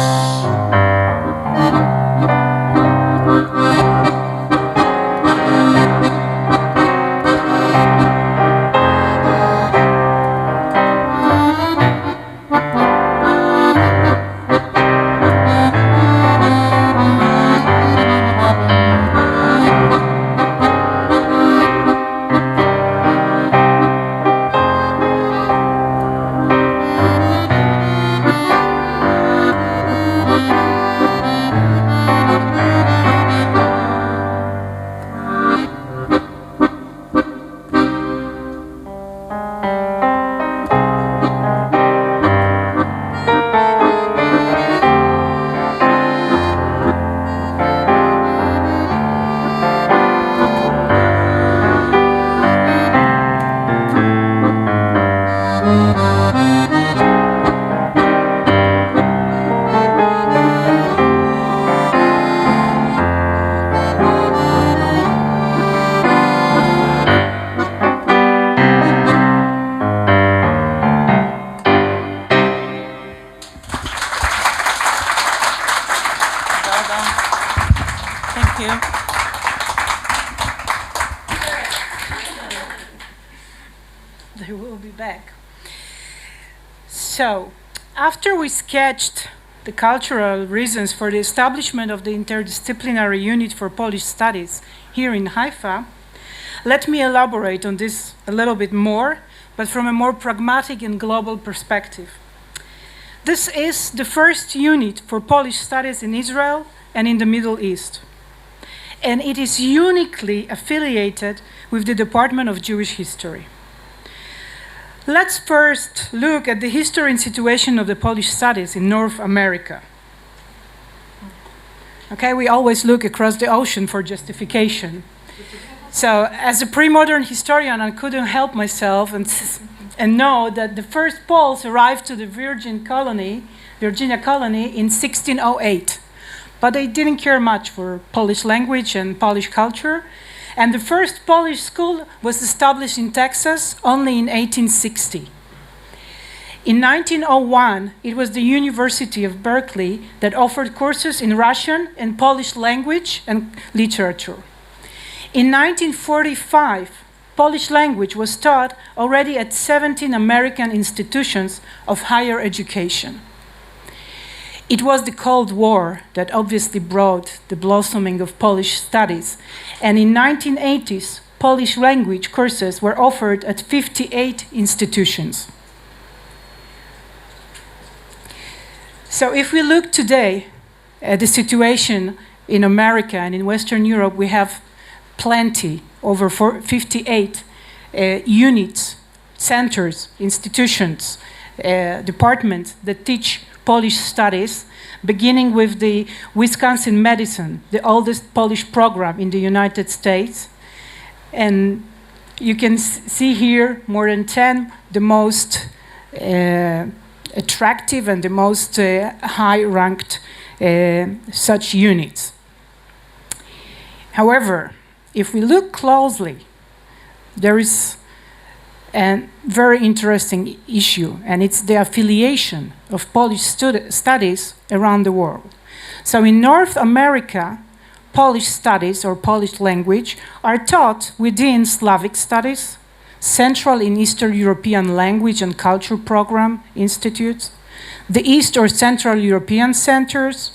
They will be back. So, after we sketched the cultural reasons for the establishment of the interdisciplinary unit for Polish studies here in Haifa, let me elaborate on this a little bit more, but from a more pragmatic and global perspective. This is the first unit for Polish studies in Israel and in the Middle East. And it is uniquely affiliated with the Department of Jewish History. Let's first look at the history and situation of the Polish studies in North America. Okay, we always look across the ocean for justification. So, as a pre-modern historian, I couldn't help myself and know that the first Poles arrived to the Virginia colony in 1608. But they didn't care much for Polish language and Polish culture. And the first Polish school was established in Texas only in 1860. In 1901, it was the University of Berkeley that offered courses in Russian and Polish language and literature. In 1945, Polish language was taught already at 17 American institutions of higher education. It was the Cold War that obviously brought the blossoming of Polish studies, and in 1980s, Polish language courses were offered at 58 institutions. So if we look today at the situation in America and in Western Europe, we have plenty, over 58 units, centers, institutions, departments that teach Polish studies, beginning with the Wisconsin Medicine, the oldest Polish program in the United States. And you can see here more than 10, the most attractive and the most high-ranked such units. However, if we look closely, there is a very interesting issue, and it's the affiliation of Polish studies around the world. So in North America, Polish studies or Polish language are taught within Slavic studies, Central and Eastern European Language and Culture Program institutes, the East or Central European centers.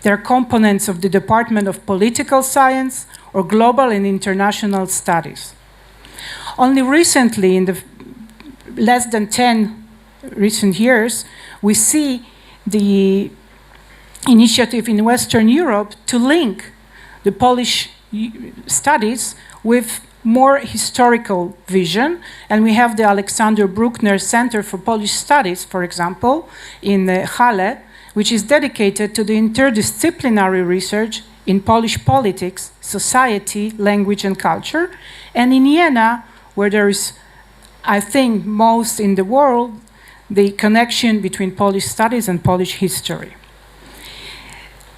They're components of the Department of Political Science or Global and International Studies. Only recently, in the less than 10 recent years, we see the initiative in Western Europe to link the Polish studies with more historical vision, and we have the Alexander Bruckner Center for Polish Studies, for example, in Halle, which is dedicated to the interdisciplinary research in Polish politics, society, language, and culture, and in Jena, where there is, I think, most in the world, the connection between Polish studies and Polish history.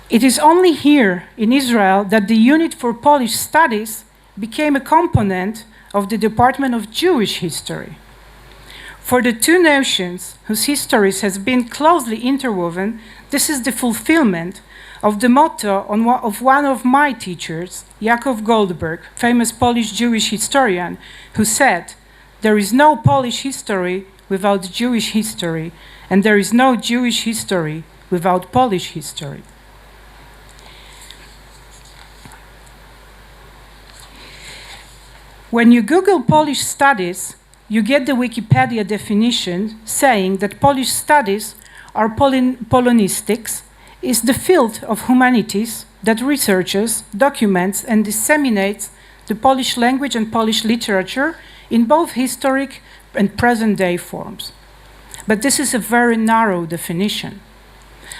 It is only here in Israel that the Unit for Polish Studies became a component of the Department of Jewish History. For the two nations whose histories has been closely interwoven, this is the fulfillment of the motto of one of my teachers, Yaakov Goldberg, famous Polish Jewish historian, who said, "There is no Polish history without Jewish history, and there is no Jewish history without Polish history." When you Google Polish studies, you get the Wikipedia definition saying that Polish studies are Polonistics, is the field of humanities that researches, documents, and disseminates the Polish language and Polish literature in both historic and present-day forms. But this is a very narrow definition.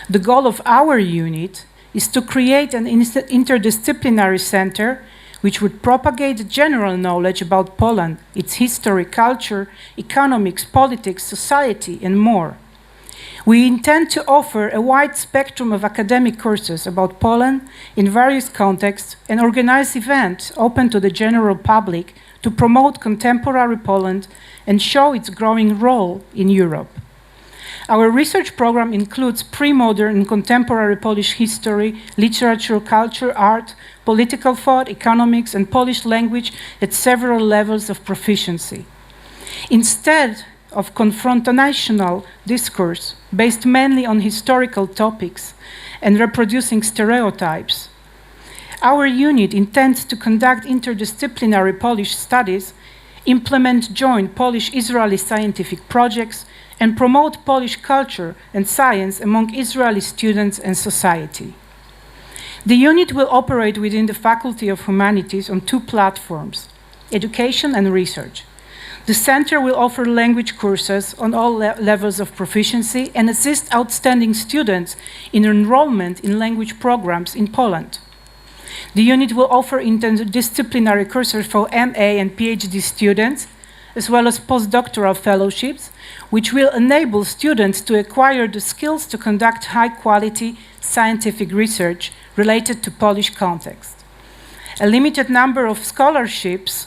The goal of our unit is to create an interdisciplinary center which would propagate general knowledge about Poland, its history, culture, economics, politics, society, and more. We intend to offer a wide spectrum of academic courses about Poland in various contexts and organize events open to the general public to promote contemporary Poland and show its growing role in Europe. Our research program includes pre-modern and contemporary Polish history, literature, culture, art, political thought, economics, and Polish language at several levels of proficiency. Instead of confrontational discourse based mainly on historical topics and reproducing stereotypes, our unit intends to conduct interdisciplinary Polish studies, implement joint Polish-Israeli scientific projects, and promote Polish culture and science among Israeli students and society. The unit will operate within the Faculty of Humanities on two platforms, education and research. The center will offer language courses on all levels of proficiency and assist outstanding students in enrollment in language programs in Poland. The unit will offer interdisciplinary courses for MA and PhD students, as well as postdoctoral fellowships, which will enable students to acquire the skills to conduct high-quality scientific research related to Polish context. A limited number of scholarships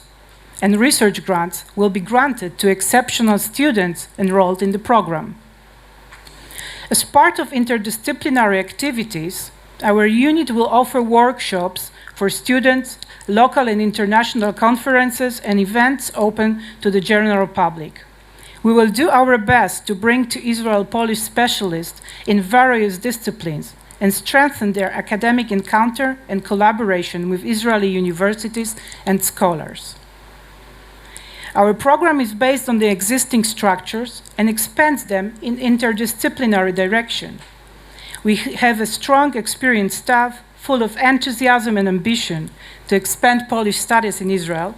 and research grants will be granted to exceptional students enrolled in the program. As part of interdisciplinary activities, our unit will offer workshops for students, local and international conferences, and events open to the general public. We will do our best to bring to Israel Polish specialists in various disciplines and strengthen their academic encounter and collaboration with Israeli universities and scholars. Our program is based on the existing structures and expands them in interdisciplinary direction. We have a strong, experienced staff full of enthusiasm and ambition to expand Polish studies in Israel.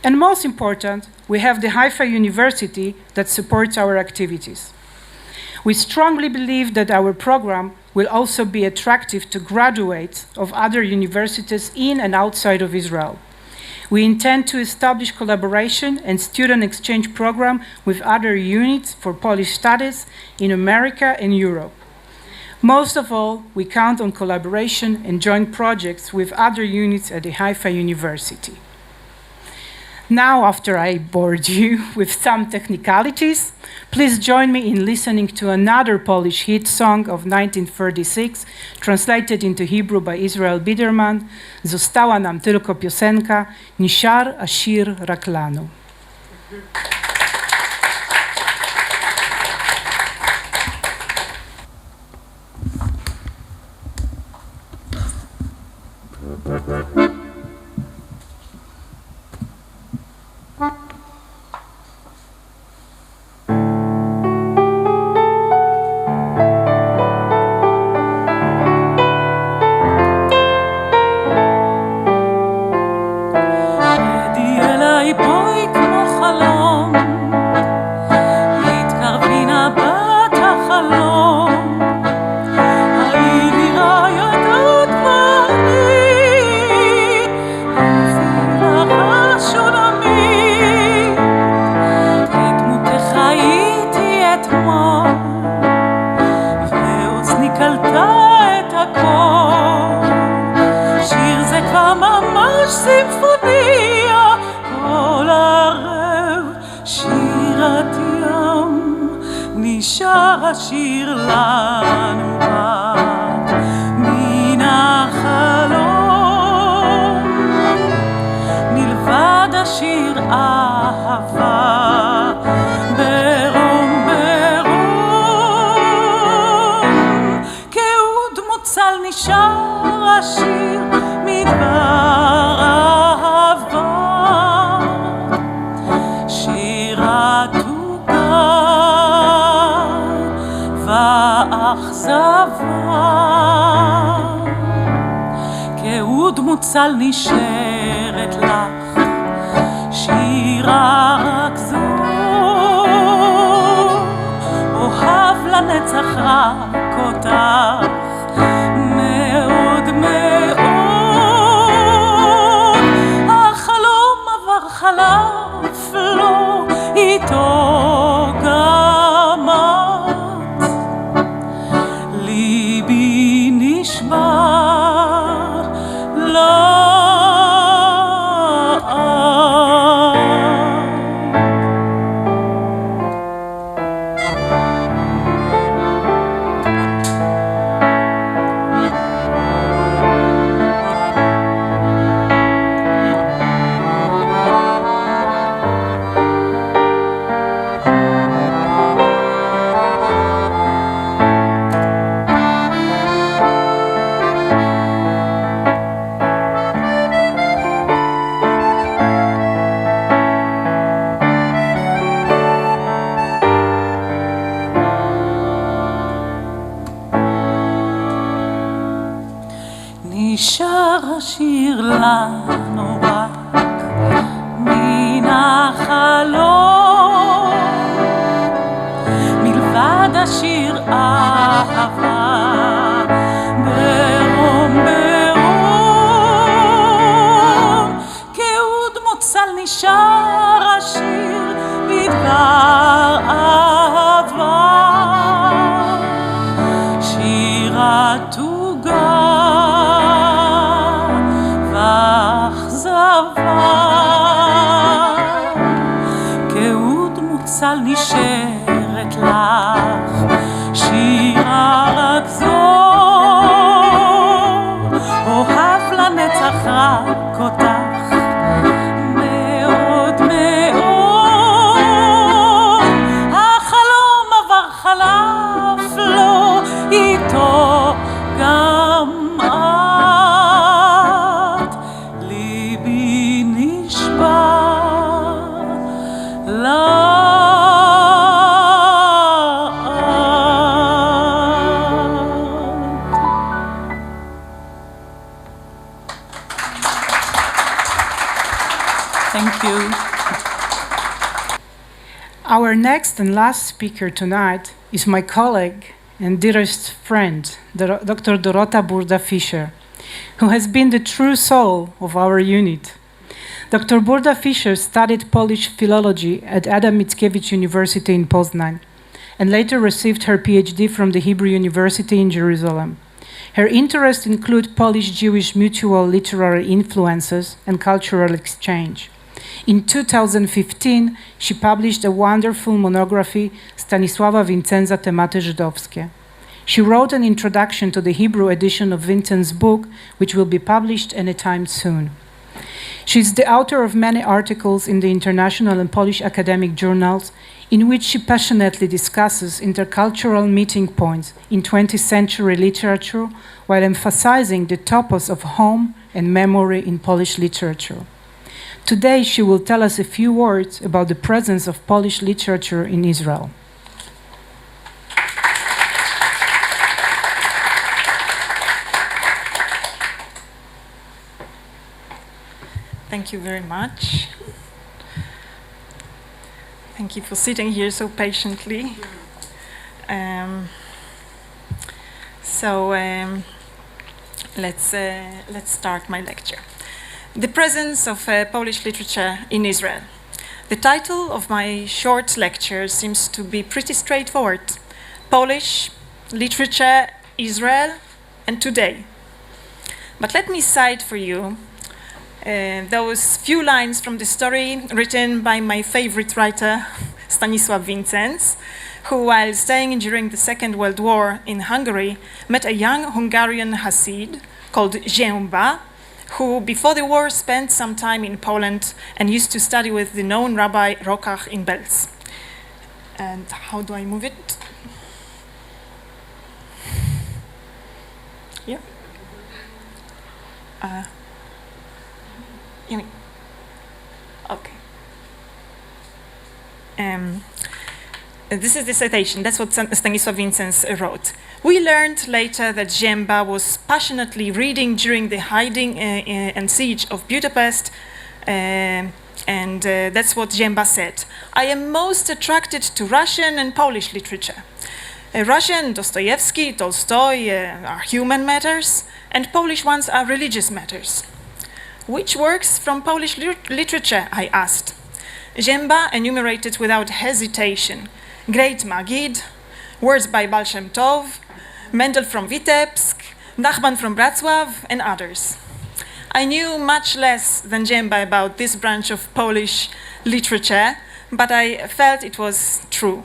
And most important, we have the Haifa University that supports our activities. We strongly believe that our program will also be attractive to graduates of other universities in and outside of Israel. We intend to establish collaboration and student exchange program with other units for Polish studies in America and Europe. Most of all, we count on collaboration and joint projects with other units at the Haifa University. Now, after I bored you with some technicalities, please join me in listening to another Polish hit song of 1936, translated into Hebrew by Israel Biderman, Została nam tylko piosenka, Nishar Ashir Raklanu. השיר לנו רק מן החלום, מלבד השיר אהבה ברום ברום, כאוד מוצל נשאר השיר מדבר אהבה, שירתו ואכזבה, כאוד מוצל נשארת לך שירה רק זו, אוהב לנצח רק אותך מאוד מאוד, החלום עבר חלף לו איתו גמר, ליבי נשבר נשאר השיר לנו רק מן החלום, מלבד השיר אהבה ברום ברום, כאוד מוצל נשאר השיר מדבר אהבה, שירתו כאוד מוצל נשארת לך שירה רק זו, אוהב לנצח רק אותך מאוד מאוד, החלום עבר חלף לו איתו גם את, ליבי נשבר לך. Thank you. Our next and last speaker tonight is my colleague and dearest friend, Dr. Dorota Burda-Fischer, who has been the true soul of our unit. Dr. Burda-Fischer studied Polish philology at Adam Mickiewicz University in Poznań, and later received her PhD from the Hebrew University in Jerusalem. Her interests include Polish-Jewish mutual literary influences and cultural exchange. In 2015, she published a wonderful monography, Stanisława Vincenza Tematy Żydowskie. She wrote an introduction to the Hebrew edition of Vincent's book, which will be published anytime soon. She is the author of many articles in the international and Polish academic journals, in which she passionately discusses intercultural meeting points in 20th century literature, while emphasizing the topos of home and memory in Polish literature. Today, she will tell us a few words about the presence of Polish literature in Israel. Thank you very much. Thank you for sitting here so patiently. Let's start my lecture. The presence of Polish literature in Israel. The title of my short lecture seems to be pretty straightforward. Polish, literature, Israel, and today. But let me cite for you those few lines from the story written by my favorite writer, Stanisław Vincenz, who, while staying during the Second World War in Hungary, met a young Hungarian Hasid called Zięba, who before the war spent some time in Poland and used to study with the known Rabbi Rokach in Belz. And how do I move it? Yeah. Okay. This is the citation. That's what Stanisław Vincenz wrote. We learned later that Zięba was passionately reading during the hiding and siege of Budapest, and that's what Zięba said. I am most attracted to Russian and Polish literature. Russian, Dostoevsky, Tolstoy are human matters, and Polish ones are religious matters. Which works from Polish literature, I asked. Zięba enumerated without hesitation. Great Magid, words by Baal Shem Tov, Mendel from Vitebsk, Nachman from Wrocław, and others. I knew much less than Zięba about this branch of Polish literature, but I felt it was true.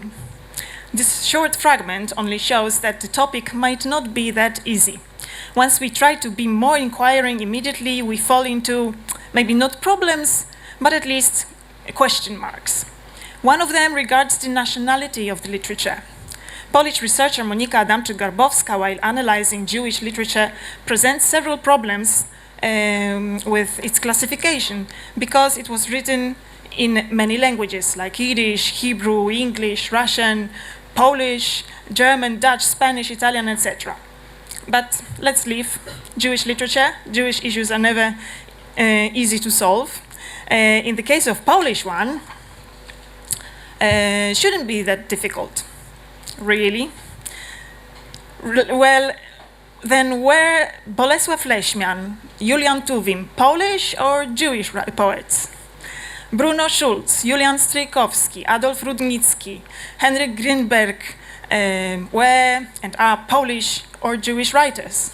This short fragment only shows that the topic might not be that easy. Once we try to be more inquiring immediately, we fall into maybe not problems, but at least question marks. One of them regards the nationality of the literature. Polish researcher Monika Adamczyk-Garbowska, while analyzing Jewish literature, presents several problems with its classification because it was written in many languages like Yiddish, Hebrew, English, Russian, Polish, German, Dutch, Spanish, Italian, etc. But let's leave Jewish literature. Jewish issues are never easy to solve. In the case of Polish one, shouldn't be that difficult, really. Well, then were Bolesław Leśmian, Julian Tuwim Polish or Jewish poets? Bruno Schulz, Julian Strejkowski, Adolf Rudnicki, Henryk Grünberg were and are Polish or Jewish writers?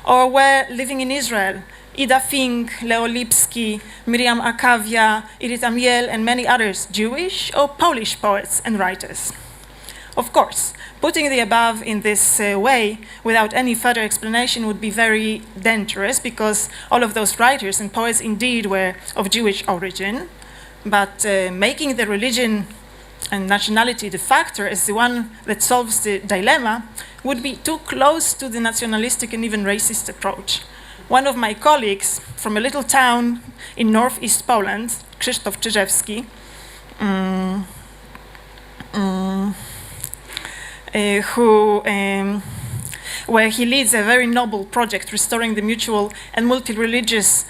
Or were living in Israel Ida Fink, Leo Lipski, Miriam Akavia, Irit Amiel, and many others Jewish or Polish poets and writers? Of course, putting the above in this way without any further explanation would be very dangerous because all of those writers and poets indeed were of Jewish origin, but making the religion and nationality the factor as the one that solves the dilemma would be too close to the nationalistic and even racist approach. One of my colleagues from a little town in northeast Poland, Krzysztof Czyżewski, where he leads a very noble project restoring the mutual and multi-religious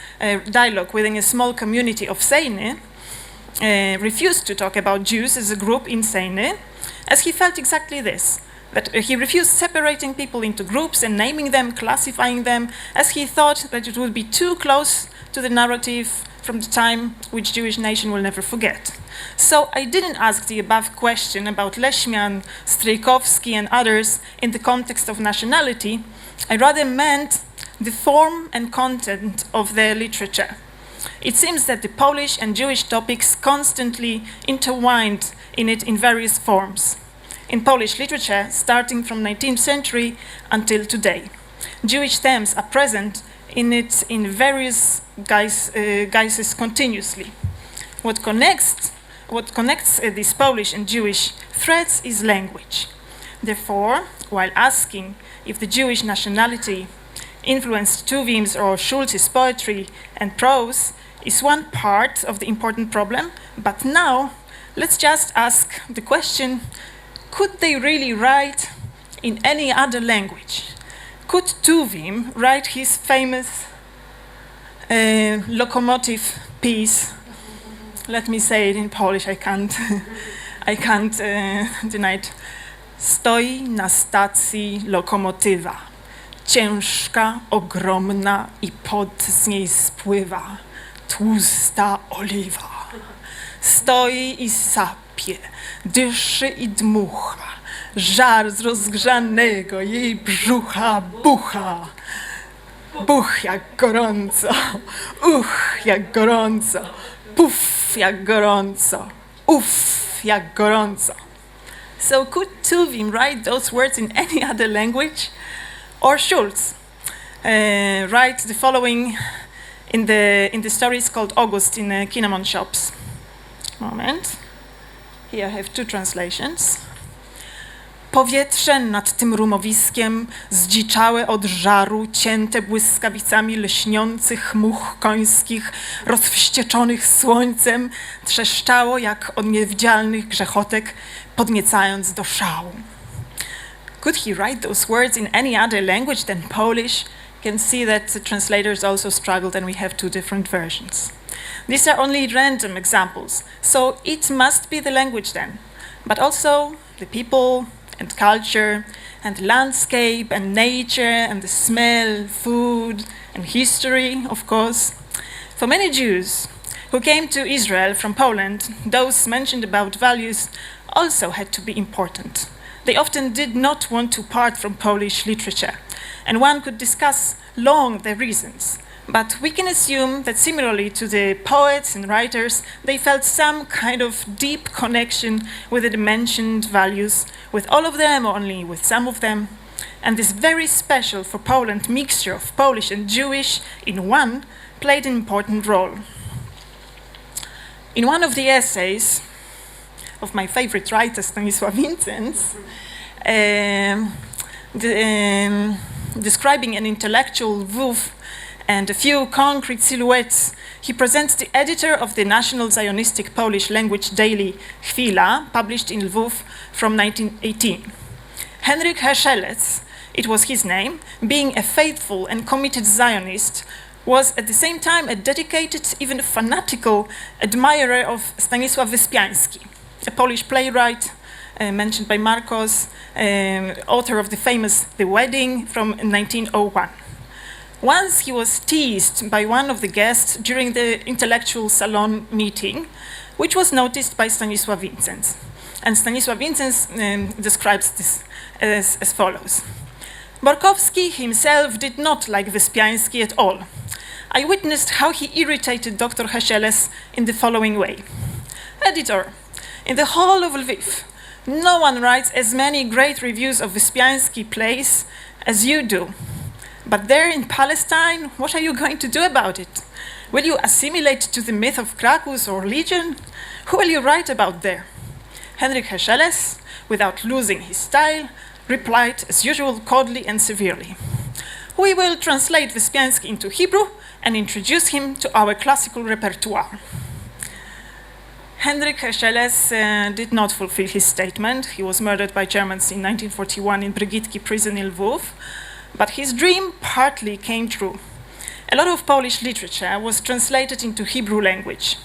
dialogue within a small community of Sejny, refused to talk about Jews as a group in Sejny, as he felt exactly this, that he refused separating people into groups and naming them, classifying them, as he thought that it would be too close to the narrative from the time which Jewish nation will never forget. So I didn't ask the above question about Leśmian, Strejkowski, and others in the context of nationality. I rather meant the form and content of their literature. It seems that the Polish and Jewish topics constantly intertwined in it in various forms. In Polish literature, starting from 19th century until today, Jewish themes are present in it in various guises continuously. What connects these Polish and Jewish threads is language. Therefore, while asking if the Jewish nationality influenced Tuwim's or Schulz's poetry and prose is one part of the important problem, but now let's just ask the question, could they really write in any other language? Could Tuwim write his famous locomotive piece? Let me say it in Polish, I can't deny it. Stoi na stacji lokomotywa, ciężka, ogromna i pod z niej spływa tłusta oliwa. Stoi i sapie, dyszy i dmucha, żar z rozgrzanego jej brzucha bucha. Buch jak gorąco, jak gorąco, puf jak gorąco, jak gorąco. So could Tuwim write those words in any other language? Or Schulz write the following in the stories called August in the Kinemon shops. Moment. Here I have two translations. Powietrze nad tym rumowiskiem, zdziczałe od żaru, cięte błyskawicami lśniących much końskich, rozwścieczonych słońcem, trzeszczało jak od niewidzialnych grzechotek, podniecając do szału. Could he write those words in any other language than Polish? You can see that the translators also struggled and we have two different versions. These are only random examples, so it must be the language then, but also the people and culture and landscape and nature and the smell, food and history, of course. For many Jews who came to Israel from Poland, those mentioned about values also had to be important. They often did not want to part from Polish literature, and one could discuss long their reasons. But we can assume that similarly to the poets and writers, they felt some kind of deep connection with the mentioned values, with all of them or only with some of them. And this very special for Poland mixture of Polish and Jewish in one played an important role. In one of the essays of my favorite writer, Stanisław Vincents, describing an intellectual Lwów and a few concrete silhouettes, he presents the editor of the National Zionistic Polish language daily Chwila, published in Lwów from 1918. Henryk Heschelec, it was his name, being a faithful and committed Zionist, was at the same time a dedicated, even fanatical admirer of Stanisław Wyspiański, a Polish playwright mentioned by Marcos, author of the famous The Wedding from 1901. Once he was teased by one of the guests during the intellectual salon meeting, which was noticed by Stanisław Vincents. And Stanisław Vincents describes this as follows. Borkowski himself did not like Wyspiański at all. I witnessed how he irritated Dr. Heschelec in the following way. Editor, in the whole of Lviv, no one writes as many great reviews of Wyspiański plays as you do. But there in Palestine, what are you going to do about it? Will you assimilate to the myth of Krakus or Legion? Who will you write about there? Henryk Heschelec, without losing his style, replied as usual coldly and severely. We will translate Wyspiański into Hebrew and introduce him to our classical repertoire. Henryk Heschelec did not fulfill his statement. He was murdered by Germans in 1941 in Brygitki prison in Lwów. But his dream partly came true. A lot of Polish literature was translated into Hebrew language.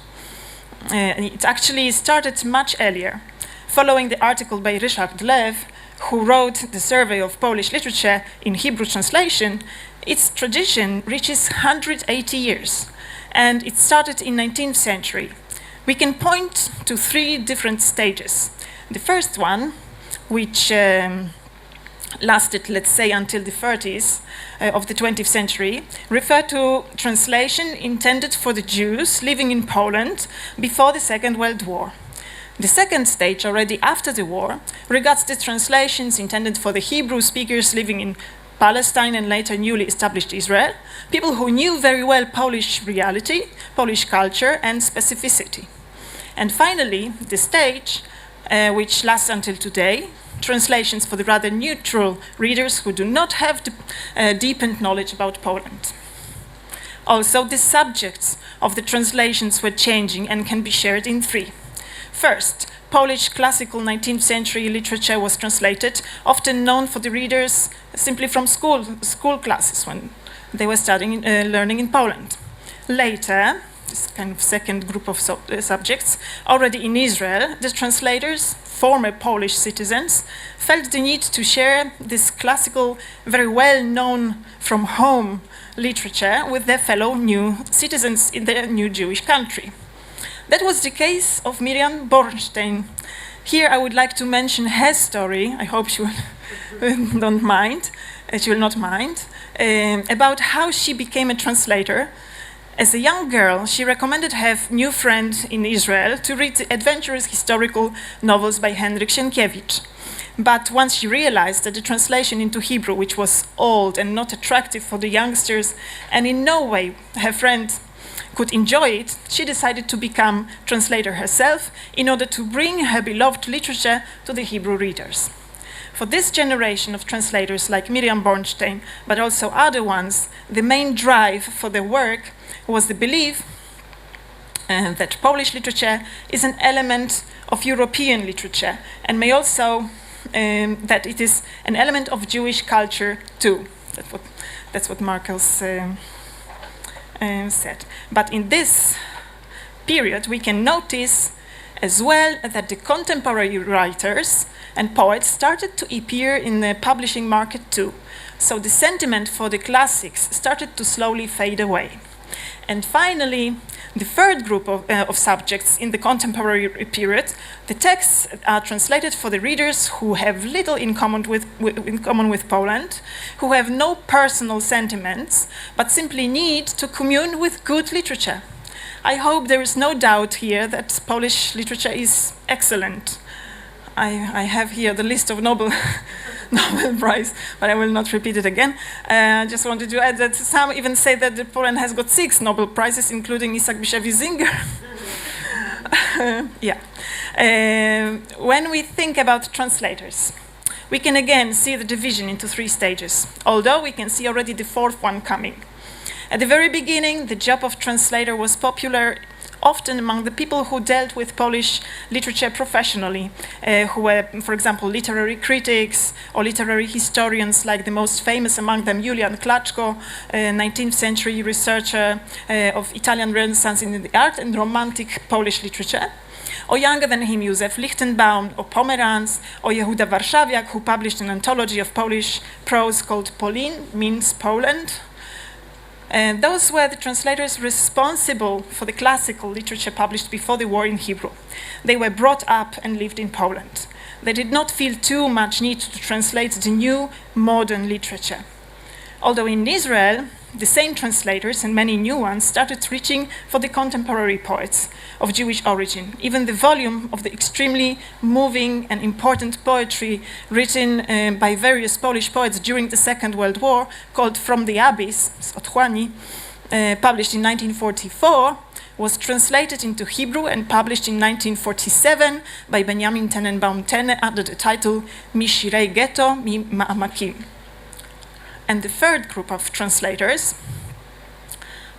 It actually started much earlier. Following the article by Ryszard Lew, who wrote the survey of Polish literature in Hebrew translation, its tradition reaches 180 years, and it started in 19th century. We can point to three different stages. The first one, which lasted, let's say, until the 30s of the 20th century, refer to translation intended for the Jews living in Poland before the Second World War. The second stage, already after the war, regards the translations intended for the Hebrew speakers living in Palestine and later newly established Israel, people who knew very well Polish reality, Polish culture and specificity. And finally, the stage, which lasts until today, translations for the rather neutral readers who do not have deepened knowledge about Poland. Also, the subjects of the translations were changing and can be shared in three. First, Polish classical 19th century literature was translated, often known for the readers simply from school classes when they were studying, learning in Poland. Later, this kind of second group of subjects, already in Israel, the translators, former Polish citizens, felt the need to share this classical, very well known from home literature with their fellow new citizens in their new Jewish country. That was the case of Miriam Bornstein. Here I would like to mention her story. I hope she will don't mind. She will not mind about how she became a translator. As a young girl, she recommended her new friend in Israel to read the adventurous historical novels by Henryk Sienkiewicz. But once she realized that the translation into Hebrew, which was old and not attractive for the youngsters, and in no way her friend could enjoy it, she decided to become translator herself in order to bring her beloved literature to the Hebrew readers. For this generation of translators like Miriam Bornstein, but also other ones, the main drive for their work was the belief that Polish literature is an element of European literature and may also that it is an element of Jewish culture too. That's what Marcus said. But in this period, we can notice as well that the contemporary writers and poets started to appear in the publishing market too. So the sentiment for the classics started to slowly fade away. And finally, the third group of subjects in the contemporary period, the texts are translated for the readers who have little in common with Poland, who have no personal sentiments, but simply need to commune with good literature. I hope there is no doubt here that Polish literature is excellent. I have here the list of Nobel Prize, but I will not repeat it again. I just wanted to add that some even say that Poland has got 6 Nobel Prizes, including Isaac Bashevis-Singer. When we think about translators, we can again see the division into 3 stages, although we can see already the 4th one coming. At the very beginning, the job of translator was popular often among the people who dealt with Polish literature professionally, who were, for example, literary critics or literary historians, like the most famous among them, Julian Klaczko, 19th century researcher of Italian Renaissance in the art and romantic Polish literature. Or younger than him, Józef Lichtenbaum, or Pomeranz, or Jehuda Warszawiak, who published an anthology of Polish prose called Polin, means Poland. And those were the translators responsible for the classical literature published before the war in Hebrew. They were brought up and lived in Poland. They did not feel too much need to translate the new modern literature. Although in Israel, the same translators and many new ones started reaching for the contemporary poets of Jewish origin. Even the volume of the extremely moving and important poetry written by various Polish poets during the Second World War, called From the Abyss, Otchłani, published in 1944, was translated into Hebrew and published in 1947 by Benjamin Tenenbaum Tene under the title Mishirei Ghetto Mi Ma'amakim. And the third group of translators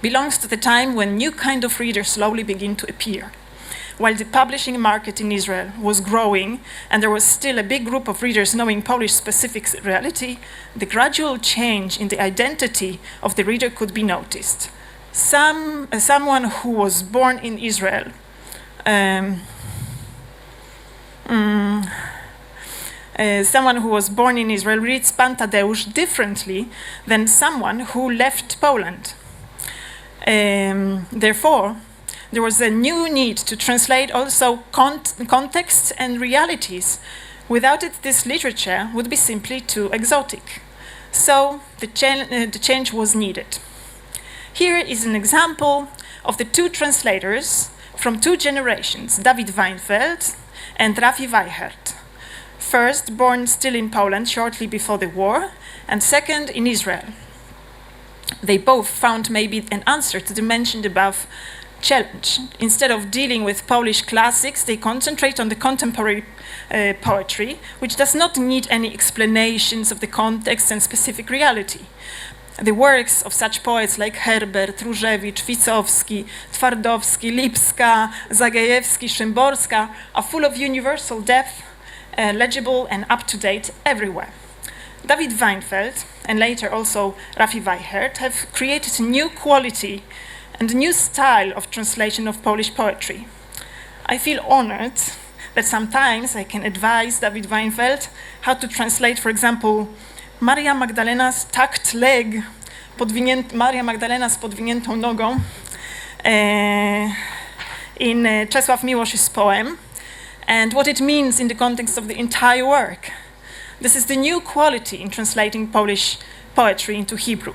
belongs to the time when new kind of readers slowly begin to appear. While the publishing market in Israel was growing and there was still a big group of readers knowing Polish specific reality, the gradual change in the identity of the reader could be noticed. Someone who was born in Israel someone who was born in Israel reads Pan Tadeusz differently than someone who left Poland. Therefore, there was a new need to translate also contexts and realities Without it, this literature would be simply too exotic. So the change was needed. Here is an example of the two translators from two generations, David Weinfeld and Rafi Weichert. First, born still in Poland shortly before the war, and second, in Israel. They both found maybe an answer to the mentioned above challenge. Instead of dealing with Polish classics, they concentrate on the contemporary poetry, which does not need any explanations of the context and specific reality. The works of such poets like Herbert, Różewicz, Ficowski, Twardowski, Lipska, Zagajewski, Szymborska are full of universal depth, legible and up-to-date everywhere. David Weinfeld, and later also Rafi Weichert, have created a new quality and a new style of translation of Polish poetry. I feel honored that sometimes I can advise David Weinfeld how to translate, for example, Maria Magdalena's tucked leg, Maria Magdalena z podwiniętą nogą, in Czesław Miłosz's poem, and what it means in the context of the entire work. This is the new quality in translating Polish poetry into Hebrew.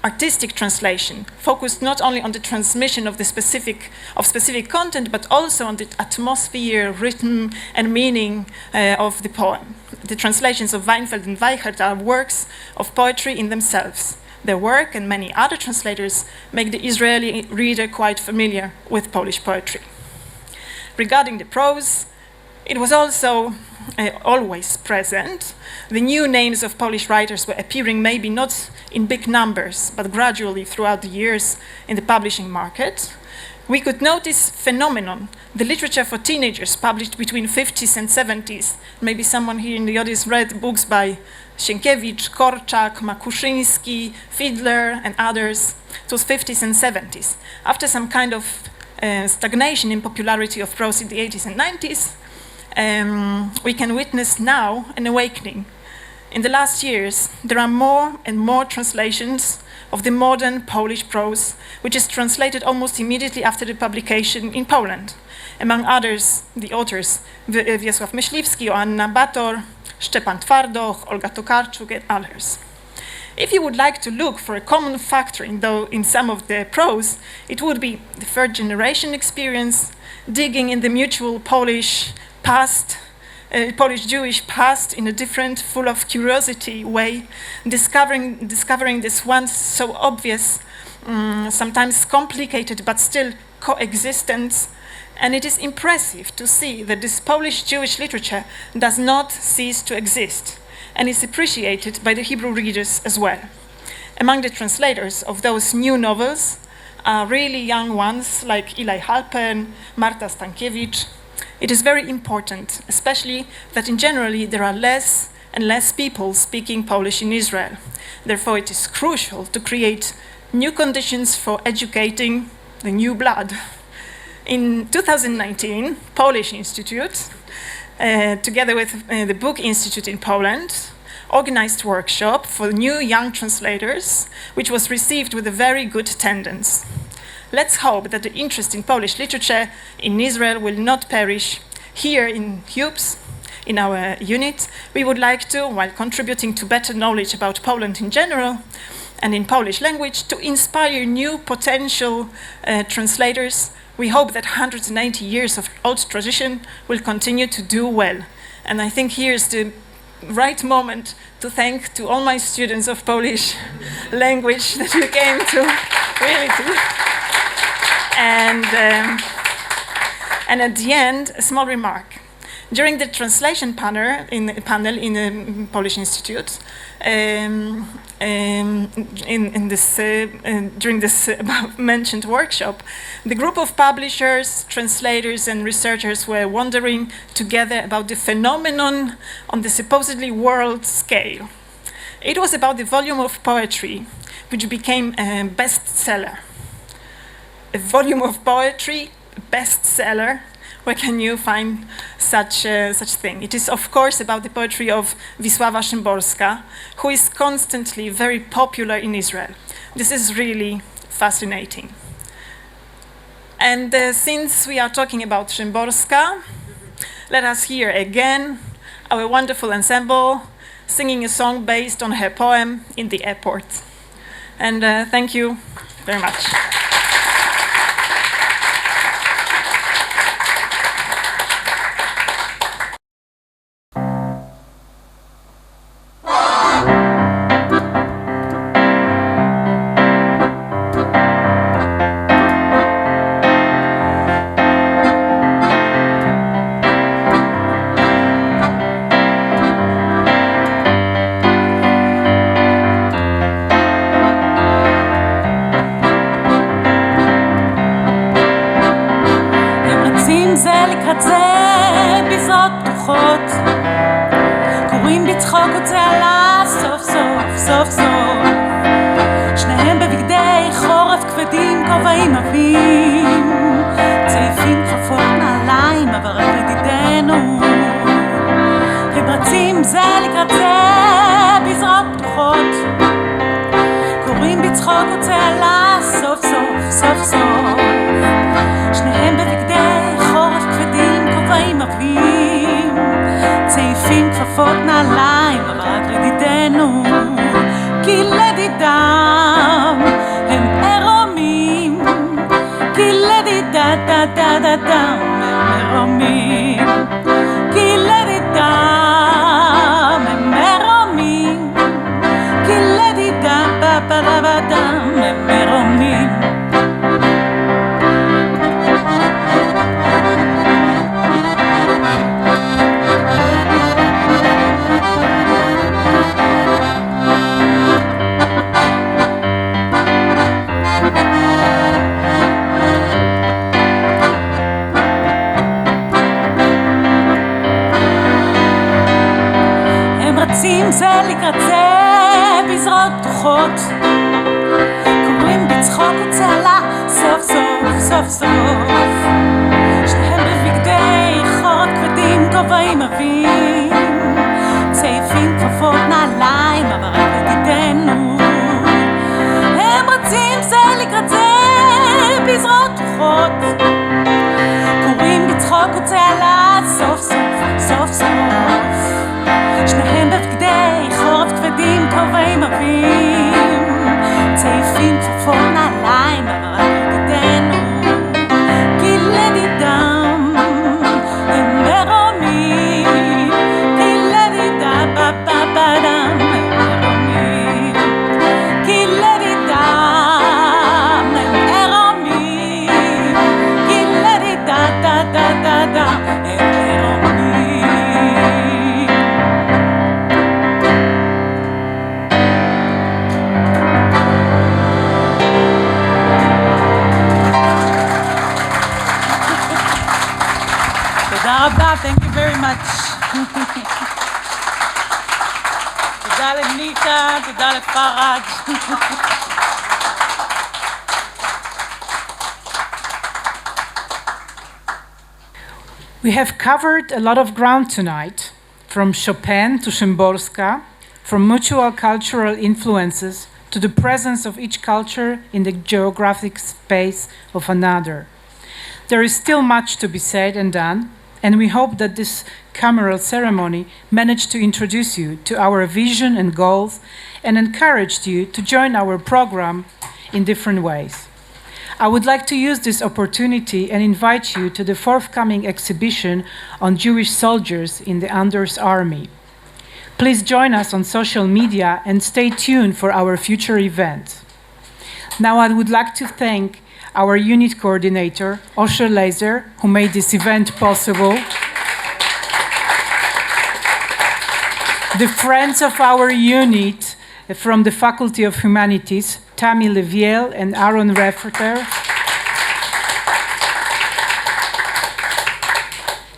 Artistic translation, focused not only on the transmission of the specific content, but also on the atmosphere, rhythm, and meaning of the poem. The translations of Weinfeld and Weichert are works of poetry in themselves. Their work and many other translators make the Israeli reader quite familiar with Polish poetry. Regarding the prose, it was also always present. The new names of Polish writers were appearing maybe not in big numbers, but gradually throughout the years in the publishing market. We could notice phenomenon, the literature for teenagers published between 50s and 70s. Maybe someone here in the audience read books by Sienkiewicz, Korczak, Makuszyński, Fiedler, and others. It was 50s and 70s. After some kind of stagnation in popularity of prose in the 80s and 90s, we can witness now an awakening. In the last years, there are more and more translations of the modern Polish prose, which is translated almost immediately after the publication in Poland. Among others, the authors Wiesław Myśliwski, Joanna Bator, Szczepan Twardoch, Olga Tokarczuk, and others. If you would like to look for a common factor in some of the prose, it would be the third generation experience, digging in the mutual Polish past, Polish-Jewish past in a different, full of curiosity way, discovering this once so obvious, sometimes complicated but still coexistence. And it is impressive to see that this Polish-Jewish literature does not cease to exist and is appreciated by the Hebrew readers as well. Among the translators of those new novels are really young ones like Eli Halpern, Marta Stankiewicz. It is very important, especially that in generally there are less and less people speaking Polish in Israel. Therefore, it is crucial to create new conditions for educating the new blood. In 2019, Polish Institute, together with the Book Institute in Poland, organized workshop for new young translators, which was received with a very good attendance. Let's hope that the interest in Polish literature in Israel will not perish. Here in Hiups, in our unit, we would like to, while contributing to better knowledge about Poland in general and in Polish language, to inspire new potential translators. We hope that 180 years of old tradition will continue to do well. And I think here's the right moment to thank to all my students of Polish language that you came to really to. And at the end, a small remark. During the translation panel in the Polish Institute, during this above-mentioned workshop, the group of publishers, translators, and researchers were wondering together about the phenomenon on the supposedly world scale. It was about the volume of poetry, which became a bestseller. A volume of poetry, bestseller. Where can you find such thing? It is, of course, about the poetry of Wisława Szymborska, who is constantly very popular in Israel. This is really fascinating. And since we are talking about Szymborska, let us hear again our wonderful ensemble, singing a song based on her poem In the Airport. And thank you very much. We have covered a lot of ground tonight, from Chopin to Szymborska, from mutual cultural influences to the presence of each culture in the geographic space of another. There is still much to be said and done, and we hope that this cameral ceremony managed to introduce you to our vision and goals and encouraged you to join our program in different ways. I would like to use this opportunity and invite you to the forthcoming exhibition on Jewish soldiers in the Anders Army. Please join us on social media and stay tuned for our future events. Now I would like to thank our unit coordinator, Osher Laser, who made this event possible. The friends of our unit from the Faculty of Humanities, Tammy Leviel and Aaron Refferter,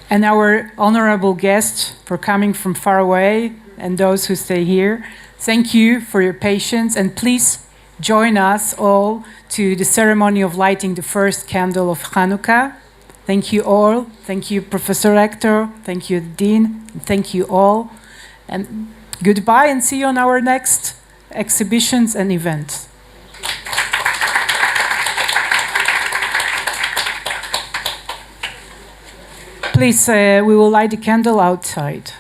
and our honorable guests for coming from far away and those who stay here. Thank you for your patience, and please join us all to the ceremony of lighting the first candle of Hanukkah. Thank you all. Thank you, Professor Rector. Thank you, Dean. Thank you all. And goodbye, and see you on our next exhibitions and events. Please, we will light the candle outside.